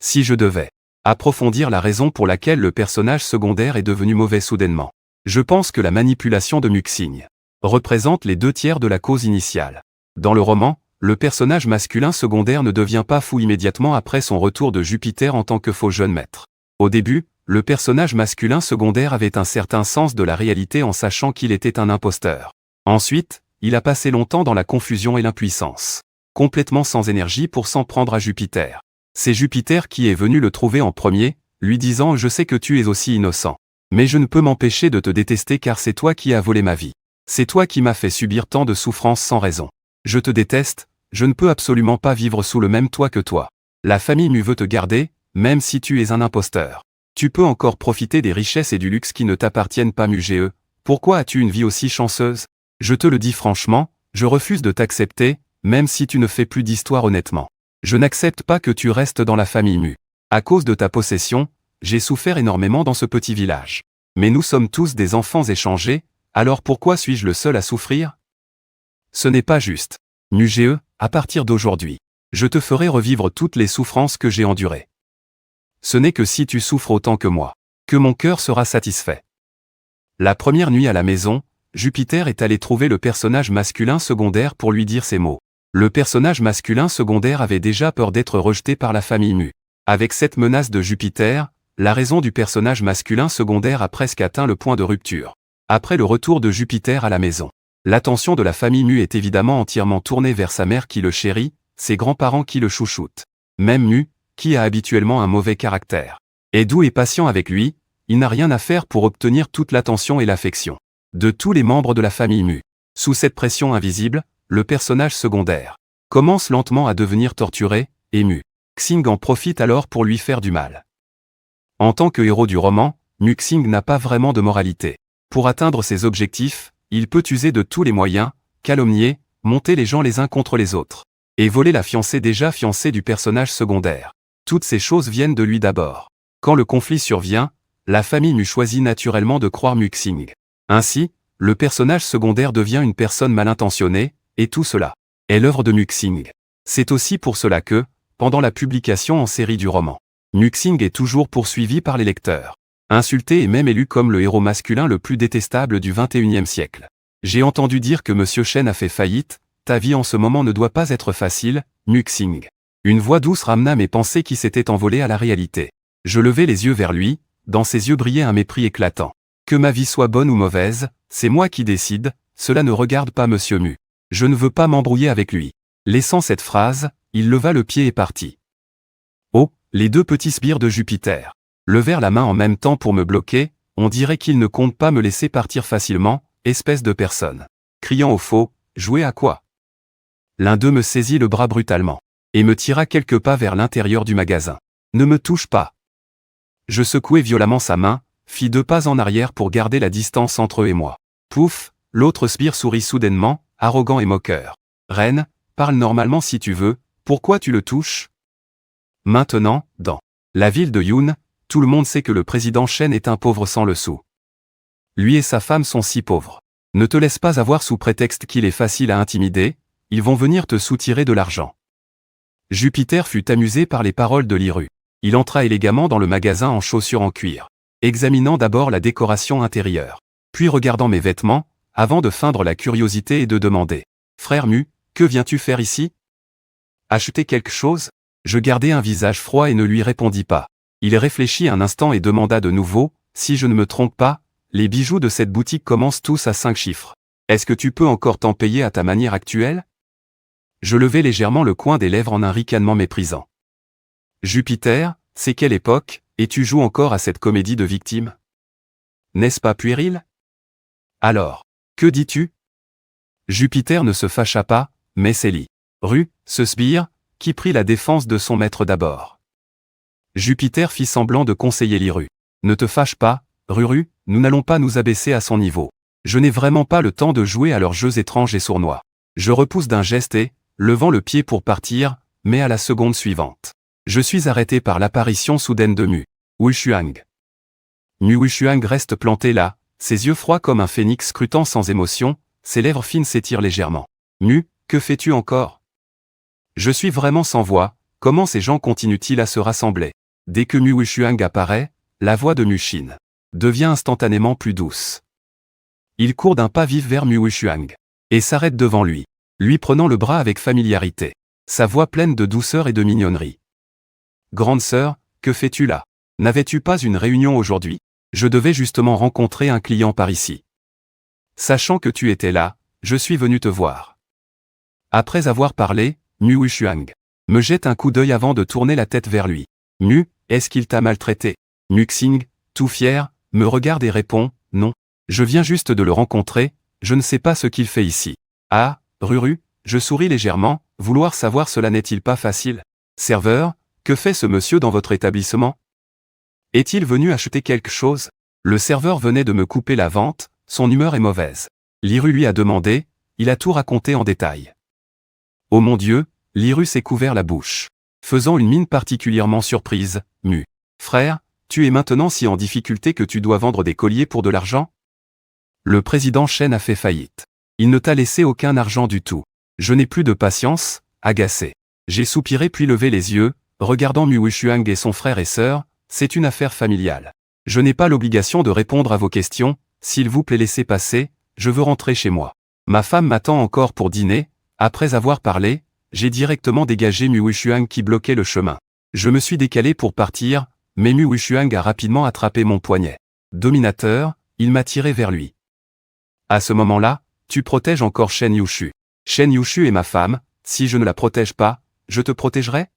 Si je devais approfondir la raison pour laquelle le personnage secondaire est devenu mauvais soudainement, je pense que la manipulation de Muxing représente les 2/3 de la cause initiale. Dans le roman, le personnage masculin secondaire ne devient pas fou immédiatement après son retour de Jupiter en tant que faux jeune maître. Au début, le personnage masculin secondaire avait un certain sens de la réalité en sachant qu'il était un imposteur. Ensuite, il a passé longtemps dans la confusion et l'impuissance, complètement sans énergie pour s'en prendre à Jupiter. C'est Jupiter qui est venu le trouver en premier, lui disant « Je sais que tu es aussi innocent. Mais je ne peux m'empêcher de te détester car c'est toi qui as volé ma vie. C'est toi qui m'as fait subir tant de souffrances sans raison. Je te déteste, je ne peux absolument pas vivre sous le même toit que toi. La famille Mu veut te garder, même si tu es un imposteur. Tu peux encore profiter des richesses et du luxe qui ne t'appartiennent pas Muge. Pourquoi as-tu une vie aussi chanceuse? Je te le dis franchement, je refuse de t'accepter, même si tu ne fais plus d'histoire honnêtement. Je n'accepte pas que tu restes dans la famille Mu. À cause de ta possession, j'ai souffert énormément dans ce petit village. Mais nous sommes tous des enfants échangés, alors pourquoi suis-je le seul à souffrir? Ce n'est pas juste. Muge, à partir d'aujourd'hui, je te ferai revivre toutes les souffrances que j'ai endurées. Ce n'est que si tu souffres autant que moi, que mon cœur sera satisfait. La première nuit à la maison, Jupiter est allé trouver le personnage masculin secondaire pour lui dire ces mots. Le personnage masculin secondaire avait déjà peur d'être rejeté par la famille Mu. Avec cette menace de Jupiter, la raison du personnage masculin secondaire a presque atteint le point de rupture. Après le retour de Jupiter à la maison, l'attention de la famille Mu est évidemment entièrement tournée vers sa mère qui le chérit, ses grands-parents qui le chouchoutent. Même Mu, qui a habituellement un mauvais caractère, est doux et patient avec lui, il n'a rien à faire pour obtenir toute l'attention et l'affection de tous les membres de la famille Mu. Sous cette pression invisible, le personnage secondaire commence lentement à devenir torturé, et Muxing en profite alors pour lui faire du mal. En tant que héros du roman, Muxing n'a pas vraiment de moralité. Pour atteindre ses objectifs, il peut user de tous les moyens, calomnier, monter les gens les uns contre les autres, et voler la fiancée déjà fiancée du personnage secondaire. Toutes ces choses viennent de lui d'abord. Quand le conflit survient, la famille Mu choisit naturellement de croire Muxing. Ainsi, le personnage secondaire devient une personne mal intentionnée, et tout cela est l'œuvre de Muxing. C'est aussi pour cela que, pendant la publication en série du roman, Muxing est toujours poursuivi par les lecteurs, insulté et même élu comme le héros masculin le plus détestable du XXIe siècle. J'ai entendu dire que Monsieur Chen a fait faillite, ta vie en ce moment ne doit pas être facile, Muxing. Une voix douce ramena mes pensées qui s'étaient envolées à la réalité. Je levai les yeux vers lui, dans ses yeux brillait un mépris éclatant. Que ma vie soit bonne ou mauvaise, c'est moi qui décide, cela ne regarde pas Monsieur Mu. Je ne veux pas m'embrouiller avec lui. Laissant cette phrase, il leva le pied et partit. Oh, les deux petits sbires de Jupiter levèrent la main en même temps pour me bloquer, on dirait qu'ils ne comptent pas me laisser partir facilement, espèce de personne. Criant au faux, jouer à quoi? L'un d'eux me saisit le bras brutalement, et me tira quelques pas vers l'intérieur du magasin. Ne me touche pas. Je secouai violemment sa main, fit 2 pas en arrière pour garder la distance entre eux et moi. Pouf, l'autre sbire sourit soudainement, arrogant et moqueur. Reine, parle normalement si tu veux, pourquoi tu le touches? Maintenant, dans la ville de Yun, tout le monde sait que le président Chen est un pauvre sans le sou. Lui et sa femme sont si pauvres. Ne te laisse pas avoir sous prétexte qu'il est facile à intimider, ils vont venir te soutirer de l'argent. Jupiter fut amusé par les paroles de Liru. Il entra élégamment dans le magasin en chaussures en cuir, examinant d'abord la décoration intérieure, puis regardant mes vêtements, avant de feindre la curiosité et de demander « Frère Mu, que viens-tu faire ici? Acheter quelque chose ?» Je gardai un visage froid et ne lui répondis pas. Il réfléchit un instant et demanda de nouveau « Si je ne me trompe pas, les bijoux de cette boutique commencent tous à 5 chiffres. Est-ce que tu peux encore t'en payer à ta manière actuelle ?» Je levai légèrement le coin des lèvres en un ricanement méprisant. Jupiter, c'est quelle époque, et tu joues encore à cette comédie de victime? N'est-ce pas puéril? Alors, que dis-tu? Jupiter ne se fâcha pas, mais s'élit. Ce sbire, qui prit la défense de son maître d'abord. Jupiter fit semblant de conseiller Liru. Ne te fâche pas, Ruru, nous n'allons pas nous abaisser à son niveau. Je n'ai vraiment pas le temps de jouer à leurs jeux étranges et sournois. Je repousse d'un geste et, levant le pied pour partir, mais à la seconde suivante, je suis arrêté par l'apparition soudaine de Mu Wuxiang. Mu Wuxiang reste planté là, ses yeux froids comme un phénix scrutant sans émotion, ses lèvres fines s'étirent légèrement. Mu, que fais-tu encore? Je suis vraiment sans voix, Comment ces gens continuent-ils à se rassembler? Dès que Mu Wushuang apparaît, la voix de Mu Xin devient instantanément plus douce. Il court d'un pas vif vers Mu Wushuang et s'arrête devant lui, lui prenant le bras avec familiarité. Sa voix pleine de douceur et de mignonnerie. Grande sœur, que fais-tu là? N'avais-tu pas une réunion aujourd'hui? Je devais justement rencontrer un client par ici. Sachant que tu étais là, je suis venu te voir. Après avoir parlé, Mu Wushuang me jette un coup d'œil avant de tourner la tête vers lui. Mu, est-ce qu'il t'a maltraité? Mu Xing, tout fier, me regarde et répond, non. Je viens juste de le rencontrer, je ne sais pas ce qu'il fait ici. Ah, Ruru, je souris légèrement, vouloir savoir cela n'est-il pas facile? Serveur, que fait ce monsieur dans votre établissement? Est-il venu acheter quelque chose? Le serveur venait de me couper la vente, son humeur est mauvaise. Liru lui a demandé, il a tout raconté en détail. Oh mon Dieu, Liru s'est couvert la bouche, faisant une mine particulièrement surprise. Mu. Frère, tu es maintenant si en difficulté que tu dois vendre des colliers pour de l'argent? Le président Shen a fait faillite. Il ne t'a laissé aucun argent du tout. Je n'ai plus de patience, agacé. J'ai soupiré puis levé les yeux, regardant Mu Wushuang et son frère et sœur, c'est une affaire familiale. Je n'ai pas l'obligation de répondre à vos questions, s'il vous plaît laissez passer, je veux rentrer chez moi. Ma femme m'attend encore pour dîner, après avoir parlé, j'ai directement dégagé Mu Wushuang qui bloquait le chemin. Je me suis décalé pour partir, mais Mu Wushuang a rapidement attrapé mon poignet. Dominateur, il m'a tiré vers lui. À ce moment-là, tu protèges encore Shen Yushu. Shen Yushu est ma femme, si je ne la protège pas, je te protégerai?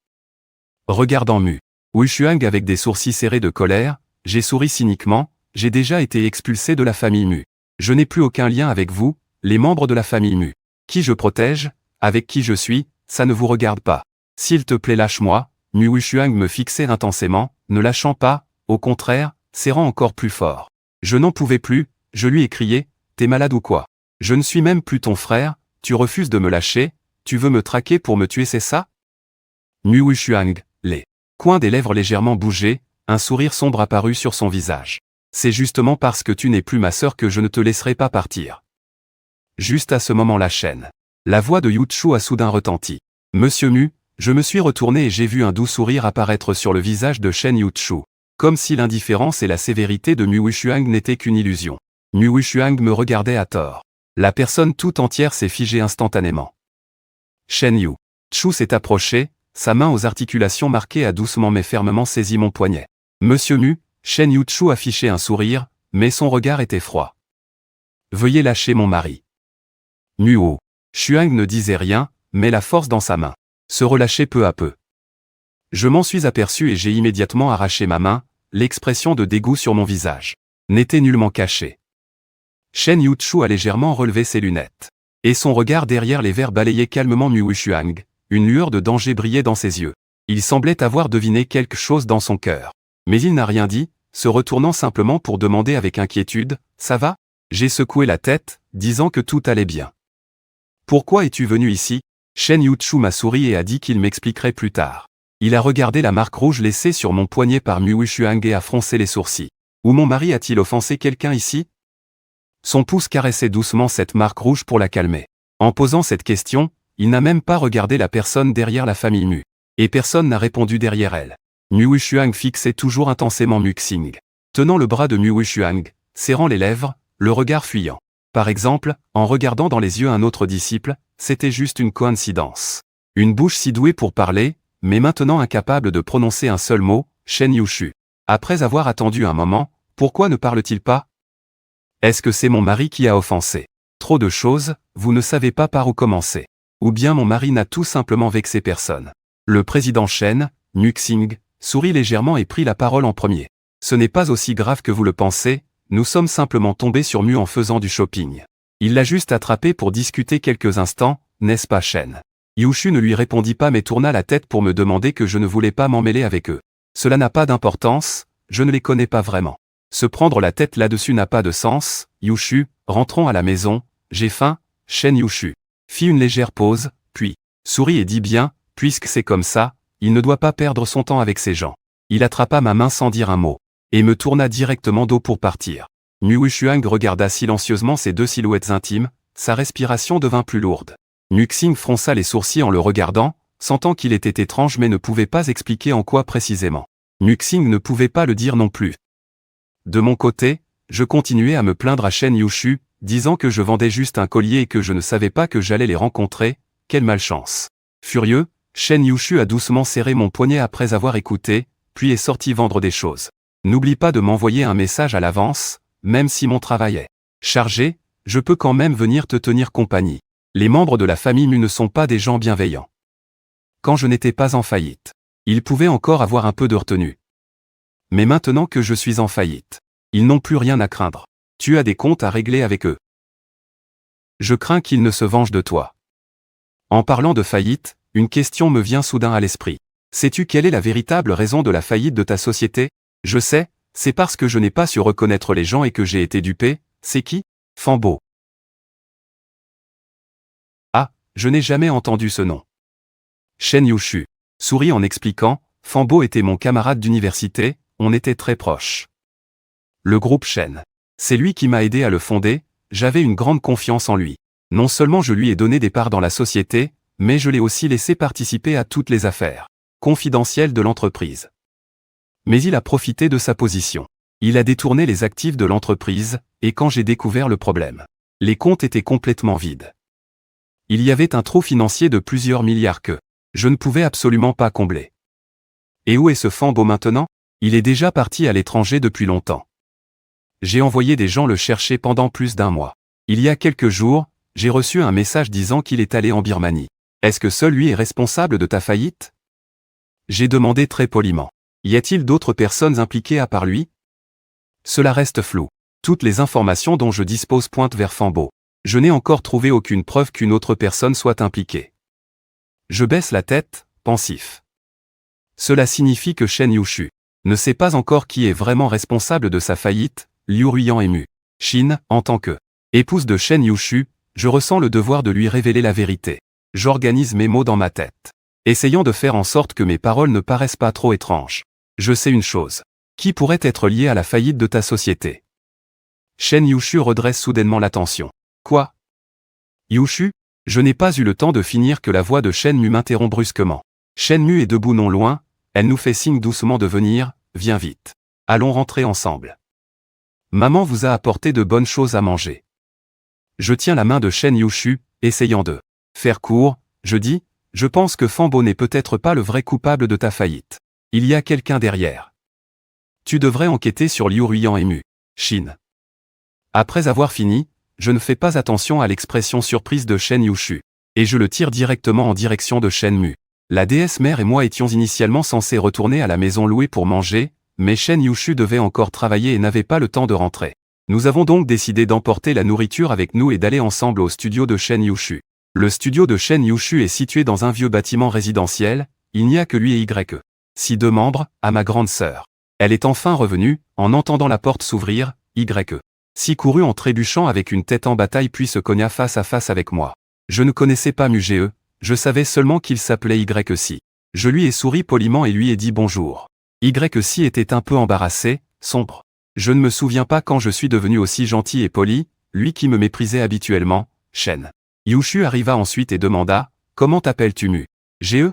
Regardant Mu Wushuang avec des sourcils serrés de colère, j'ai souri cyniquement, j'ai déjà été expulsé de la famille Mu. Je n'ai plus aucun lien avec vous, les membres de la famille Mu. Qui je protège, avec qui je suis, ça ne vous regarde pas. S'il te plaît lâche-moi, Mu Wushuang me fixait intensément, ne lâchant pas, au contraire, serrant encore plus fort. Je n'en pouvais plus, je lui ai crié, t'es malade ou quoi? Je ne suis même plus ton frère, tu refuses de me lâcher, tu veux me traquer pour me tuer c'est ça? Mu Wushuang, les coins des lèvres légèrement bougés, un sourire sombre apparut sur son visage. C'est justement parce que tu n'es plus ma sœur que je ne te laisserai pas partir. Juste à ce moment la chaîne. La voix de Yuchu a soudain retenti. Monsieur Mu, je me suis retourné et j'ai vu un doux sourire apparaître sur le visage de Shen Yuchu. Comme si l'indifférence et la sévérité de Mu Wushuang n'étaient qu'une illusion. Mu Wushuang me regardait à tort. La personne tout entière s'est figée instantanément. Shen Yuchu s'est approché, sa main aux articulations marquées a doucement mais fermement saisi mon poignet. Monsieur Mu, Shen Yuchu affichait un sourire, mais son regard était froid. Veuillez lâcher mon mari. Mu Wushuang ne disait rien, mais la force dans sa main se relâchait peu à peu. Je m'en suis aperçu et j'ai immédiatement arraché ma main, l'expression de dégoût sur mon visage n'était nullement cachée. Shen Yuchu a légèrement relevé ses lunettes. Et son regard derrière les verres balayait calmement Mu Wushuang, une lueur de danger brillait dans ses yeux. Il semblait avoir deviné quelque chose dans son cœur. Mais il n'a rien dit, se retournant simplement pour demander avec inquiétude, « Ça va ?» J'ai secoué la tête, disant que tout allait bien. « Pourquoi es-tu venu ici ?» Shen Yuchu m'a souri et a dit qu'il m'expliquerait plus tard. Il a regardé la marque rouge laissée sur mon poignet par Mu Wushuang et a froncé les sourcils. Ou mon mari a-t-il offensé quelqu'un ici? Son pouce caressait doucement cette marque rouge pour la calmer. En posant cette question, il n'a même pas regardé la personne derrière la famille Mu. Et personne n'a répondu derrière elle. Mu Wushuang fixait toujours intensément Mu Xing, tenant le bras de Mu Wushuang, serrant les lèvres, le regard fuyant. Par exemple, en regardant dans les yeux un autre disciple, c'était juste une coïncidence. Une bouche si douée pour parler, mais maintenant incapable de prononcer un seul mot, Shen Yuchu. Après avoir attendu un moment, pourquoi ne parle-t-il pas? Est-ce que c'est mon mari qui a offensé? Trop de choses, vous ne savez pas par où commencer. Ou bien mon mari n'a tout simplement vexé personne. Le président Shen, Mu Xing, sourit légèrement et prit la parole en premier. Ce n'est pas aussi grave que vous le pensez, nous sommes simplement tombés sur Mu en faisant du shopping. Il l'a juste attrapé pour discuter quelques instants, n'est-ce pas Shen? Yushu ne lui répondit pas mais tourna la tête pour me demander que je ne voulais pas m'en mêler avec eux. Cela n'a pas d'importance, je ne les connais pas vraiment. Se prendre la tête là-dessus n'a pas de sens, Yushu, rentrons à la maison, j'ai faim, Shen Yushu fit une légère pause, puis sourit et dit bien, puisque c'est comme ça, il ne doit pas perdre son temps avec ces gens. Il attrapa ma main sans dire un mot, et me tourna directement dos pour partir. Mu Wushuang regarda silencieusement ces deux silhouettes intimes, sa respiration devint plus lourde. Mu Xing fronça les sourcils en le regardant, sentant qu'il était étrange mais ne pouvait pas expliquer en quoi précisément. Muxing ne pouvait pas le dire non plus. De mon côté, je continuais à me plaindre à Shen Yushu, disant que je vendais juste un collier et que je ne savais pas que j'allais les rencontrer, quelle malchance. Furieux, Shen Yushu a doucement serré mon poignet après avoir écouté, puis est sorti vendre des choses. N'oublie pas de m'envoyer un message à l'avance, même si mon travail est chargé, je peux quand même venir te tenir compagnie. Les membres de la famille Mu ne sont pas des gens bienveillants. Quand je n'étais pas en faillite, ils pouvaient encore avoir un peu de retenue. Mais maintenant que je suis en faillite, ils n'ont plus rien à craindre. Tu as des comptes à régler avec eux. Je crains qu'ils ne se vengent de toi. En parlant de faillite, une question me vient soudain à l'esprit. Sais-tu quelle est la véritable raison de la faillite de ta société? Je sais, c'est parce que je n'ai pas su reconnaître les gens et que j'ai été dupé. C'est qui? Fambo. Ah, je n'ai jamais entendu ce nom. Shen Yushu sourit en expliquant, Fambo était mon camarade d'université, on était très proches. Le groupe Shen. C'est lui qui m'a aidé à le fonder, j'avais une grande confiance en lui. Non seulement je lui ai donné des parts dans la société, mais je l'ai aussi laissé participer à toutes les affaires confidentielles de l'entreprise. Mais il a profité de sa position. Il a détourné les actifs de l'entreprise, et quand j'ai découvert le problème, les comptes étaient complètement vides. Il y avait un trou financier de plusieurs milliards que je ne pouvais absolument pas combler. Et où est ce Fambo maintenant? Il est déjà parti à l'étranger depuis longtemps. J'ai envoyé des gens le chercher pendant plus d'un mois. Il y a quelques jours, j'ai reçu un message disant qu'il est allé en Birmanie. Est-ce que seul lui est responsable de ta faillite? J'ai demandé très poliment. Y a-t-il d'autres personnes impliquées à part lui? Cela reste flou. Toutes les informations dont je dispose pointent vers Fambo. Je n'ai encore trouvé aucune preuve qu'une autre personne soit impliquée. Je baisse la tête, pensif. Cela signifie que Shen Yushu ne sait pas encore qui est vraiment responsable de sa faillite. Liu Ruyan est Mu. Shin, en tant que épouse de Shen Yushu, je ressens le devoir de lui révéler la vérité. J'organise mes mots dans ma tête, essayant de faire en sorte que mes paroles ne paraissent pas trop étranges. Je sais une chose. Qui pourrait être lié à la faillite de ta société? Shen Yushu redresse soudainement l'attention. Quoi? Yushu? Je n'ai pas eu le temps de finir que la voix de Shen Mu m'interrompt brusquement. Shen Mu est debout non loin, elle nous fait signe doucement de venir, viens vite. Allons rentrer ensemble. Maman vous a apporté de bonnes choses à manger. Je tiens la main de Shen Yushu, essayant de faire court, je dis, je pense que Fambo n'est peut-être pas le vrai coupable de ta faillite. Il y a quelqu'un derrière. Tu devrais enquêter sur Liu Ruyan et Mu. Shin. Après avoir fini, je ne fais pas attention à l'expression surprise de Shen Yushu, et je le tire directement en direction de Shen Mu. La déesse mère et moi étions initialement censés retourner à la maison louée pour manger, mais Shen Yushu devait encore travailler et n'avait pas le temps de rentrer. Nous avons donc décidé d'emporter la nourriture avec nous et d'aller ensemble au studio de Shen Yushu. Le studio de Shen Yushu est situé dans un vieux bâtiment résidentiel, il n'y a que lui et Y. Si deux membres, à ma grande sœur. Elle est enfin revenue, en entendant la porte s'ouvrir, Y. Si courut en trébuchant avec une tête en bataille puis se cogna face à face avec moi. Je ne connaissais pas Muge, je savais seulement qu'il s'appelait Y. Je lui ai souri poliment et lui ai dit bonjour. Y était un peu embarrassé, sombre. Je ne me souviens pas quand je suis devenu aussi gentil et poli, lui qui me méprisait habituellement, Shen. Yushu arriva ensuite et demanda, comment t'appelles-tu Mu? Ge?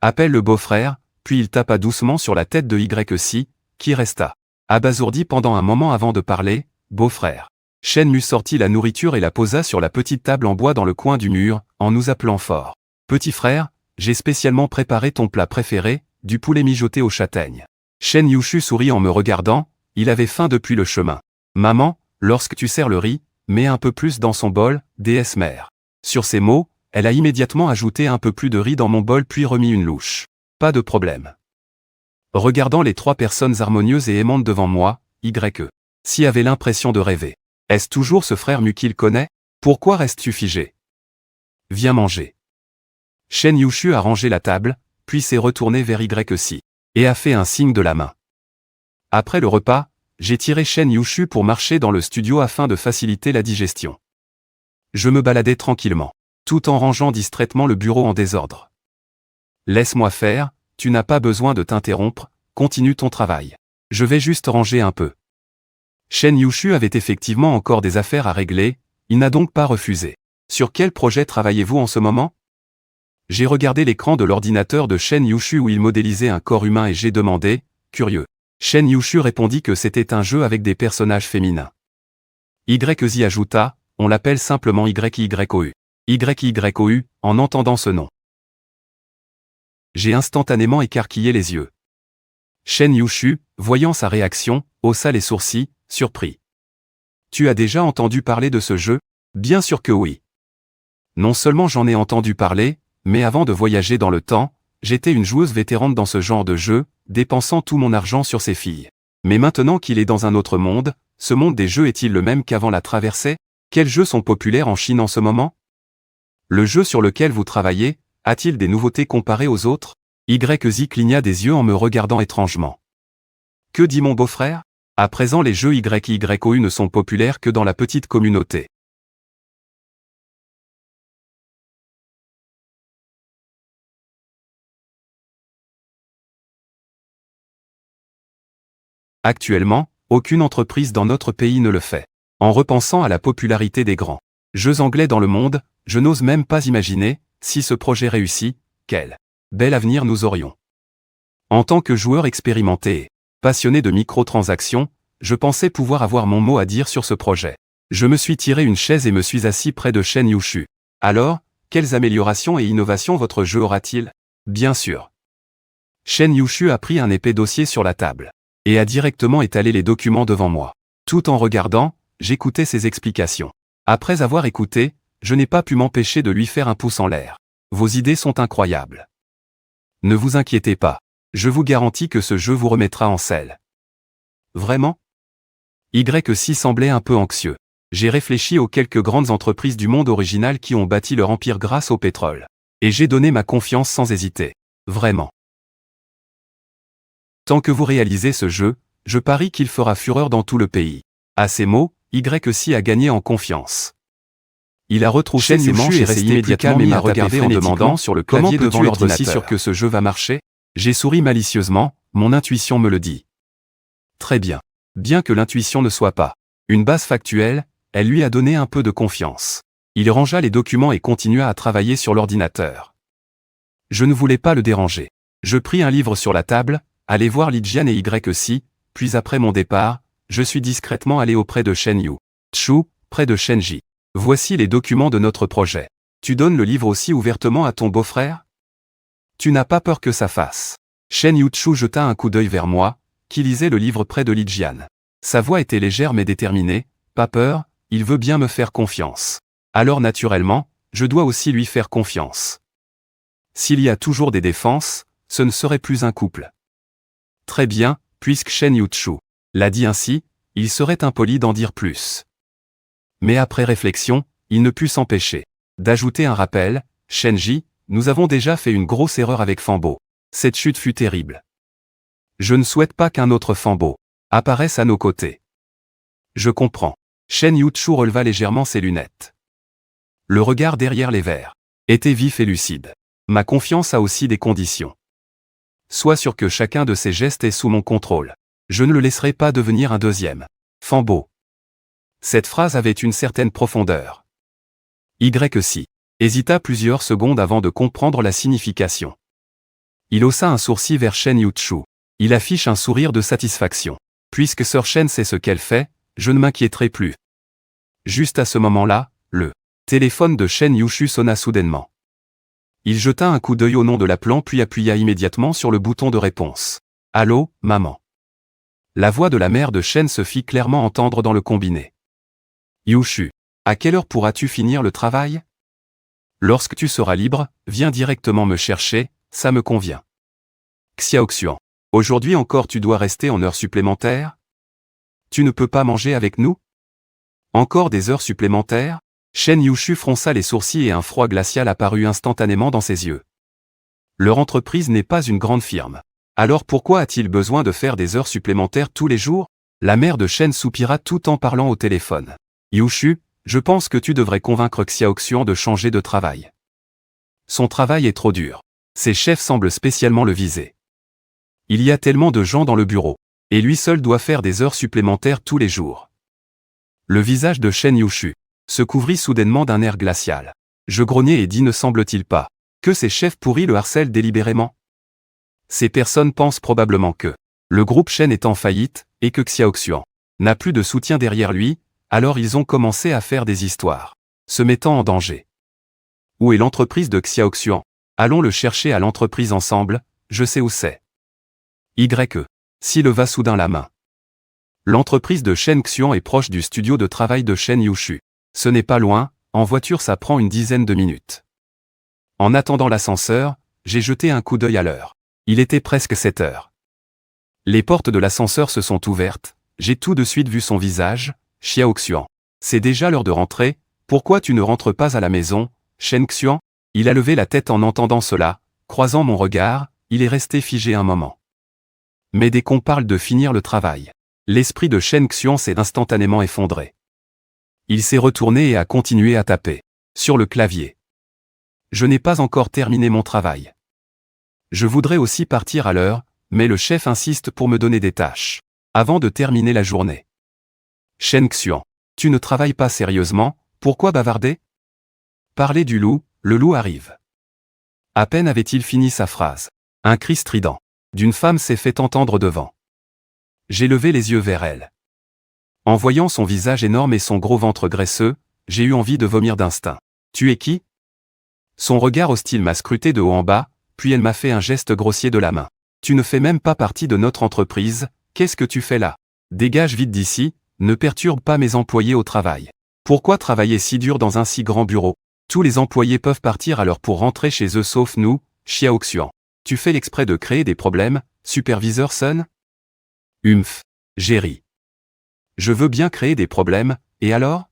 Appelle le beau-frère, puis il tapa doucement sur la tête de Y, qui resta abasourdi pendant un moment avant de parler, beau-frère. Shen Mu sortit la nourriture et la posa sur la petite table en bois dans le coin du mur, en nous appelant fort. Petit frère, j'ai spécialement préparé ton plat préféré, du poulet mijoté aux châtaignes. Shen Yushu sourit en me regardant, il avait faim depuis le chemin. Maman, lorsque tu sers le riz, mets un peu plus dans son bol, déesse mère. Sur ces mots, elle a immédiatement ajouté un peu plus de riz dans mon bol puis remis une louche. Pas de problème. Regardant les trois personnes harmonieuses et aimantes devant moi, Y. Si avait l'impression de rêver. Est-ce toujours ce frère Mu qu'il connaît? Pourquoi restes-tu figé? Viens manger. Shen Yushu a rangé la table, puis s'est retourné vers Y. Et a fait un signe de la main. Après le repas, j'ai tiré Shen Yushu pour marcher dans le studio afin de faciliter la digestion. Je me baladais tranquillement, tout en rangeant distraitement le bureau en désordre. Laisse-moi faire, tu n'as pas besoin de t'interrompre, continue ton travail. Je vais juste ranger un peu. Shen Yushu avait effectivement encore des affaires à régler, il n'a donc pas refusé. Sur quel projet travaillez-vous en ce moment? J'ai regardé l'écran de l'ordinateur de Shen Yushu où il modélisait un corps humain et j'ai demandé, curieux. Shen Yushu répondit que c'était un jeu avec des personnages féminins. YZ ajouta, on l'appelle simplement YYOU. YYOU, en entendant ce nom. J'ai instantanément écarquillé les yeux. Shen Yushu, voyant sa réaction, haussa les sourcils, surpris. Tu as déjà entendu parler de ce jeu? Bien sûr que oui. Non seulement j'en ai entendu parler, mais avant de voyager dans le temps, j'étais une joueuse vétérante dans ce genre de jeu, dépensant tout mon argent sur ces filles. Mais maintenant qu'il est dans un autre monde, ce monde des jeux est-il le même qu'avant la traversée? Quels jeux sont populaires en Chine en ce moment? Le jeu sur lequel vous travaillez, a-t-il des nouveautés comparées aux autres? YZ cligna des yeux en me regardant étrangement. Que dit mon beau-frère? À présent les jeux YYOU ne sont populaires que dans la petite communauté. Actuellement, aucune entreprise dans notre pays ne le fait. En repensant à la popularité des grands jeux anglais dans le monde, je n'ose même pas imaginer, si ce projet réussit, quel bel avenir nous aurions. En tant que joueur expérimenté et passionné de microtransactions, je pensais pouvoir avoir mon mot à dire sur ce projet. Je me suis tiré une chaise et me suis assis près de Shen Yushu. Alors, quelles améliorations et innovations votre jeu aura-t-il? Bien sûr. Shen Yushu a pris un épais dossier sur la table et a directement étalé les documents devant moi. Tout en regardant, j'écoutais ses explications. Après avoir écouté, je n'ai pas pu m'empêcher de lui faire un pouce en l'air. Vos idées sont incroyables. Ne vous inquiétez pas. Je vous garantis que ce jeu vous remettra en selle. Vraiment? YC semblait un peu anxieux. J'ai réfléchi aux quelques grandes entreprises du monde original qui ont bâti leur empire grâce au pétrole. Et j'ai donné ma confiance sans hésiter. Vraiment. Tant que vous réalisez ce jeu, je parie qu'il fera fureur dans tout le pays. À ces mots, YC a gagné en confiance. Il a retroussé ses manches et resté immédiatement mais m'a regardé en demandant sur le clavier devant l'ordinateur. Si sûr que ce jeu va marcher? J'ai souri malicieusement, mon intuition me le dit. Très bien. Bien que l'intuition ne soit pas une base factuelle, elle lui a donné un peu de confiance. Il rangea les documents et continua à travailler sur l'ordinateur. Je ne voulais pas le déranger. Je pris un livre sur la table, allai voir Lijian et YC, puis après mon départ, je suis discrètement allé auprès de Shen Yushu, près de Shenji. Voici les documents de notre projet. Tu donnes le livre aussi ouvertement à ton beau-frère? Tu n'as pas peur que ça fasse. Shen Yushu jeta un coup d'œil vers moi, qui lisait le livre près de Lijian. Sa voix était légère mais déterminée, pas peur, il veut bien me faire confiance. Alors naturellement, je dois aussi lui faire confiance. S'il y a toujours des défenses, ce ne serait plus un couple. Très bien, puisque Shen Yushu l'a dit ainsi, il serait impoli d'en dire plus. Mais après réflexion, il ne put s'empêcher d'ajouter un rappel, Shenji, nous avons déjà fait une grosse erreur avec Fambo. Cette chute fut terrible. Je ne souhaite pas qu'un autre Fambo apparaisse à nos côtés. Je comprends. Shen Yushu releva légèrement ses lunettes. Le regard derrière les verres était vif et lucide. Ma confiance a aussi des conditions. Sois sûr que chacun de ses gestes est sous mon contrôle. Je ne le laisserai pas devenir un deuxième Fambo. Cette phrase avait une certaine profondeur. YC hésita plusieurs secondes avant de comprendre la signification. Il haussa un sourcil vers Shen Yushu. Il affiche un sourire de satisfaction. Puisque Sœur Shen sait ce qu'elle fait, je ne m'inquiéterai plus. Juste à ce moment-là, le téléphone de Shen Yushu sonna soudainement. Il jeta un coup d'œil au nom de l'appelant puis appuya immédiatement sur le bouton de réponse. Allô, maman. La voix de la mère de Shen se fit clairement entendre dans le combiné. Yushu, à quelle heure pourras-tu finir le travail? Lorsque tu seras libre, viens directement me chercher, ça me convient. Xiaoxian. Aujourd'hui encore tu dois rester en heures supplémentaires? Tu ne peux pas manger avec nous? Encore des heures supplémentaires? Shen Yushu fronça les sourcils et un froid glacial apparut instantanément dans ses yeux. Leur entreprise n'est pas une grande firme. Alors pourquoi a-t-il besoin de faire des heures supplémentaires tous les jours? La mère de Shen soupira tout en parlant au téléphone. Yushu, je pense que tu devrais convaincre Xiaoxian de changer de travail. Son travail est trop dur. Ses chefs semblent spécialement le viser. Il y a tellement de gens dans le bureau. Et lui seul doit faire des heures supplémentaires tous les jours. Le visage de Shen Yushu se couvrit soudainement d'un air glacial. Je grognai et dis ne semble-t-il pas Que ces chefs pourris le harcèlent délibérément? Ces personnes pensent probablement que le groupe Shen est en faillite, et que Xiaoxian n'a plus de soutien derrière lui, alors ils ont commencé à faire des histoires, se mettant en danger. Où est l'entreprise de Xiaoxian? Allons le chercher à l'entreprise ensemble, je sais où c'est. Y. Si leva soudain la main. L'entreprise de Shen Xian est proche du studio de travail de Shen Yushu. Ce n'est pas loin, en voiture ça prend une dizaine de minutes. En attendant l'ascenseur, j'ai jeté un coup d'œil à l'heure. Il était presque 7 heures. Les portes de l'ascenseur se sont ouvertes, j'ai tout de suite vu son visage, Xiaoxian. C'est déjà l'heure de rentrer, pourquoi tu ne rentres pas à la maison, Shen Xian? Il a levé la tête en entendant cela, croisant mon regard, il est resté figé un moment. Mais dès qu'on parle de finir le travail, l'esprit de Shen Xian s'est instantanément effondré. Il s'est retourné et a continué à taper sur le clavier. Je n'ai pas encore terminé mon travail. Je voudrais aussi partir à l'heure, mais le chef insiste pour me donner des tâches avant de terminer la journée. Shen Xian, tu ne travailles pas sérieusement, pourquoi bavarder? Parler du loup, le loup arrive. À peine avait-il fini sa phrase. Un cri strident d'une femme s'est fait entendre devant. J'ai levé les yeux vers elle. En voyant son visage énorme et son gros ventre graisseux, j'ai eu envie de vomir d'instinct. Tu es qui? Son regard hostile m'a scruté de haut en bas, puis elle m'a fait un geste grossier de la main. Tu ne fais même pas partie de notre entreprise, qu'est-ce que tu fais là? Dégage vite d'ici, ne perturbe pas mes employés au travail. Pourquoi travailler si dur dans un si grand bureau? Tous les employés peuvent partir à l'heure pour rentrer chez eux sauf nous, Xiaoxian. Tu fais l'exprès de créer des problèmes, superviseur Sun? J'ai ri. Je veux bien créer des problèmes, et alors?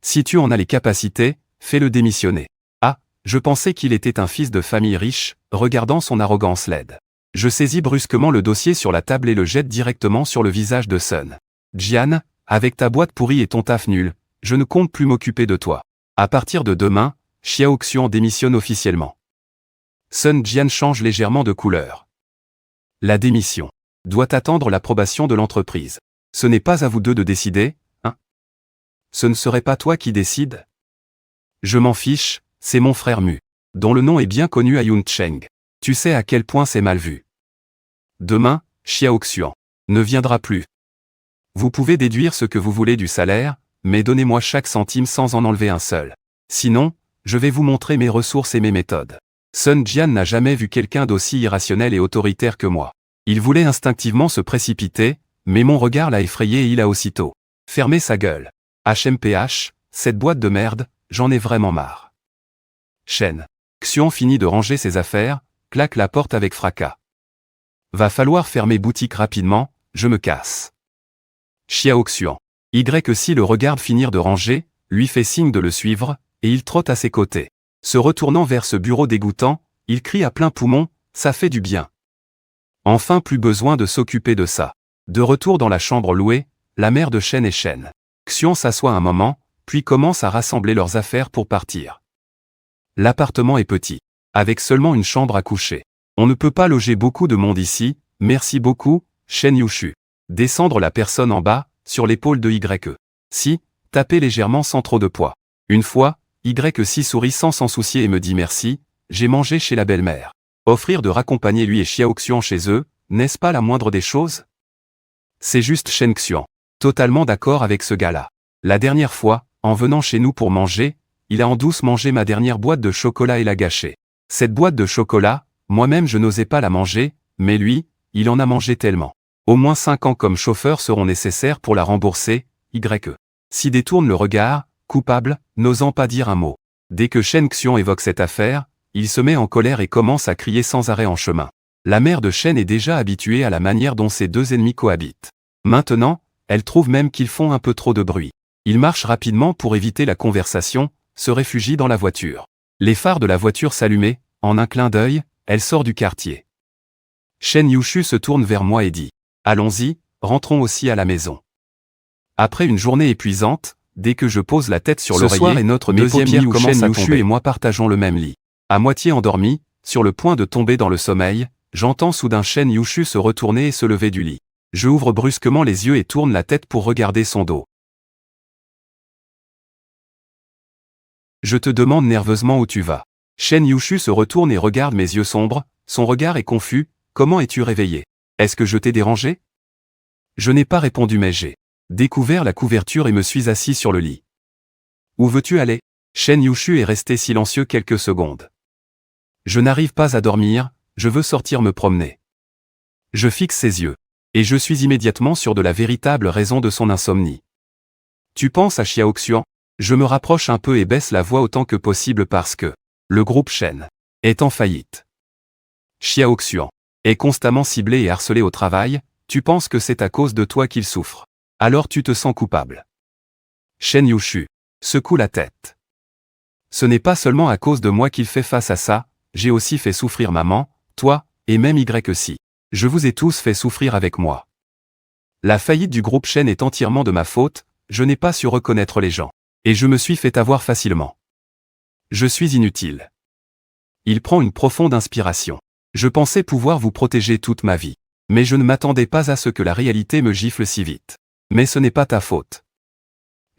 Si tu en as les capacités, fais-le démissionner. Ah, je pensais qu'il était un fils de famille riche, regardant son arrogance laide. Je saisis brusquement le dossier sur la table et le jette directement sur le visage de Sun. Jian, avec ta boîte pourrie et ton taf nul, je ne compte plus m'occuper de toi. À partir de demain, Xiaoxian démissionne officiellement. Sun Jian change légèrement de couleur. La démission doit attendre l'approbation de l'entreprise. Ce n'est pas à vous deux de décider, hein? Ce ne serait pas toi qui décide? Je m'en fiche, c'est mon frère Mu, dont le nom est bien connu à Yuncheng. Tu sais à quel point c'est mal vu. Demain, Xiaoxian ne viendra plus. Vous pouvez déduire ce que vous voulez du salaire, mais donnez-moi chaque centime sans en enlever un seul. Sinon, je vais vous montrer mes ressources et mes méthodes. Sun Jian n'a jamais vu quelqu'un d'aussi irrationnel et autoritaire que moi. Il voulait instinctivement se précipiter, mais mon regard l'a effrayé et il a aussitôt fermé sa gueule. HMPH, cette boîte de merde, j'en ai vraiment marre. Shen Xian finit de ranger ses affaires, claque la porte avec fracas. Va falloir fermer boutique rapidement, je me casse. Xiaoxian. Y le regarde finir de ranger, lui fait signe de le suivre, et il trotte à ses côtés. Se retournant vers ce bureau dégoûtant, il crie à plein poumon, ça fait du bien. Enfin plus besoin de s'occuper de ça. De retour dans la chambre louée, la mère de Shen et Shen Xian s'assoit un moment, puis commence à rassembler leurs affaires pour partir. L'appartement est petit, avec seulement une chambre à coucher. On ne peut pas loger beaucoup de monde ici, merci beaucoup, Shen Yushu. Descendre la personne en bas, sur l'épaule de Y. Si, taper légèrement sans trop de poids. Une fois, Y sourit sans s'en soucier et me dit merci, j'ai mangé chez la belle-mère. Offrir de raccompagner lui et Xiaoxian chez eux, n'est-ce pas la moindre des choses? C'est juste Shen Xian. Totalement d'accord avec ce gars-là. La dernière fois, en venant chez nous pour manger, il a en douce mangé ma dernière boîte de chocolat et l'a gâchée. Cette boîte de chocolat, moi-même je n'osais pas la manger, mais lui, il en a mangé tellement. Au moins 5 ans comme chauffeur seront nécessaires pour la rembourser, Y. Si détourne le regard, coupable, n'osant pas dire un mot. Dès que Shen Xian évoque cette affaire, il se met en colère et commence à crier sans arrêt en chemin. La mère de Shen est déjà habituée à la manière dont ses deux ennemis cohabitent. Maintenant, elle trouve même qu'ils font un peu trop de bruit. Il marche rapidement pour éviter la conversation, se réfugie dans la voiture. Les phares de la voiture s'allumaient, en un clin d'œil, elle sort du quartier. Shen Yushu se tourne vers moi et dit « Allons-y, rentrons aussi à la maison. » Après une journée épuisante, dès que je pose la tête sur l'oreiller, ce soir est notre deuxième lit où Shen Yushu et moi partageons le même lit. À moitié endormi, sur le point de tomber dans le sommeil, j'entends soudain Shen Yushu se retourner et se lever du lit. Je ouvre brusquement les yeux et tourne la tête pour regarder son dos. Je te demande nerveusement où tu vas. Shen Yushu se retourne et regarde mes yeux sombres, son regard est confus. Comment es-tu réveillé? Est-ce que je t'ai dérangé? Je n'ai pas répondu mais j'ai découvert la couverture et me suis assis sur le lit. Où veux-tu aller? Shen Yushu est resté silencieux quelques secondes. Je n'arrive pas à dormir, je veux sortir me promener. Je fixe ses yeux. Et je suis immédiatement sûr de la véritable raison de son insomnie. Tu penses à Xiaoxian? Je me rapproche un peu et baisse la voix autant que possible parce que le groupe Shen est en faillite. Xiaoxian est constamment ciblé et harcelé au travail, tu penses que c'est à cause de toi qu'il souffre. Alors tu te sens coupable. Shen Yushu secoue la tête. Ce n'est pas seulement à cause de moi qu'il fait face à ça, j'ai aussi fait souffrir maman, toi, et même Y. Je vous ai tous fait souffrir avec moi. La faillite du groupe Shen est entièrement de ma faute, je n'ai pas su reconnaître les gens. Et je me suis fait avoir facilement. Je suis inutile. Il prend une profonde inspiration. Je pensais pouvoir vous protéger toute ma vie. Mais je ne m'attendais pas à ce que la réalité me gifle si vite. Mais ce n'est pas ta faute.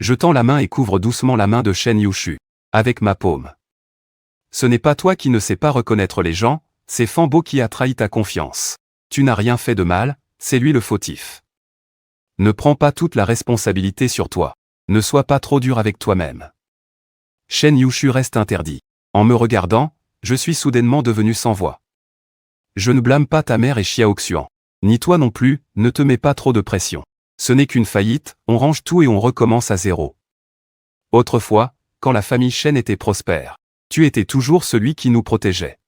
Je tends la main et couvre doucement la main de Shen Yushu. Avec ma paume. Ce n'est pas toi qui ne sais pas reconnaître les gens, c'est Fambo qui a trahi ta confiance. Tu n'as rien fait de mal, c'est lui le fautif. Ne prends pas toute la responsabilité sur toi. Ne sois pas trop dur avec toi-même. Shen Yushu reste interdit. En me regardant, je suis soudainement devenu sans voix. Je ne blâme pas ta mère et Xiaoxian. Ni toi non plus, ne te mets pas trop de pression. Ce n'est qu'une faillite, on range tout et on recommence à zéro. Autrefois, quand la famille Shen était prospère, tu étais toujours celui qui nous protégeait.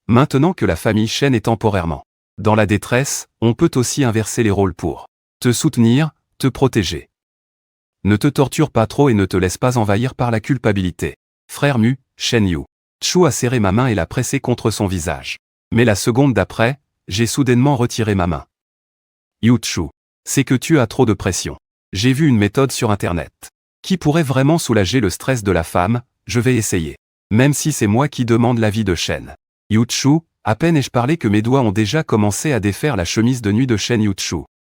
Maintenant que la famille Shen est temporairement dans la détresse, on peut aussi inverser les rôles pour te soutenir, te protéger. Ne te torture pas trop et ne te laisse pas envahir par la culpabilité. Frère Mu, Shen Yu. Chu a serré ma main et l'a pressée contre son visage. Mais la seconde d'après, j'ai soudainement retiré ma main. Yu Chu, c'est que tu as trop de pression. J'ai vu une méthode sur internet qui pourrait vraiment soulager le stress de la femme, je vais essayer. Même si c'est moi qui demande l'avis de Shen Yu Chu, à peine ai-je parlé que mes doigts ont déjà commencé à défaire la chemise de nuit de Shen Yu Chu.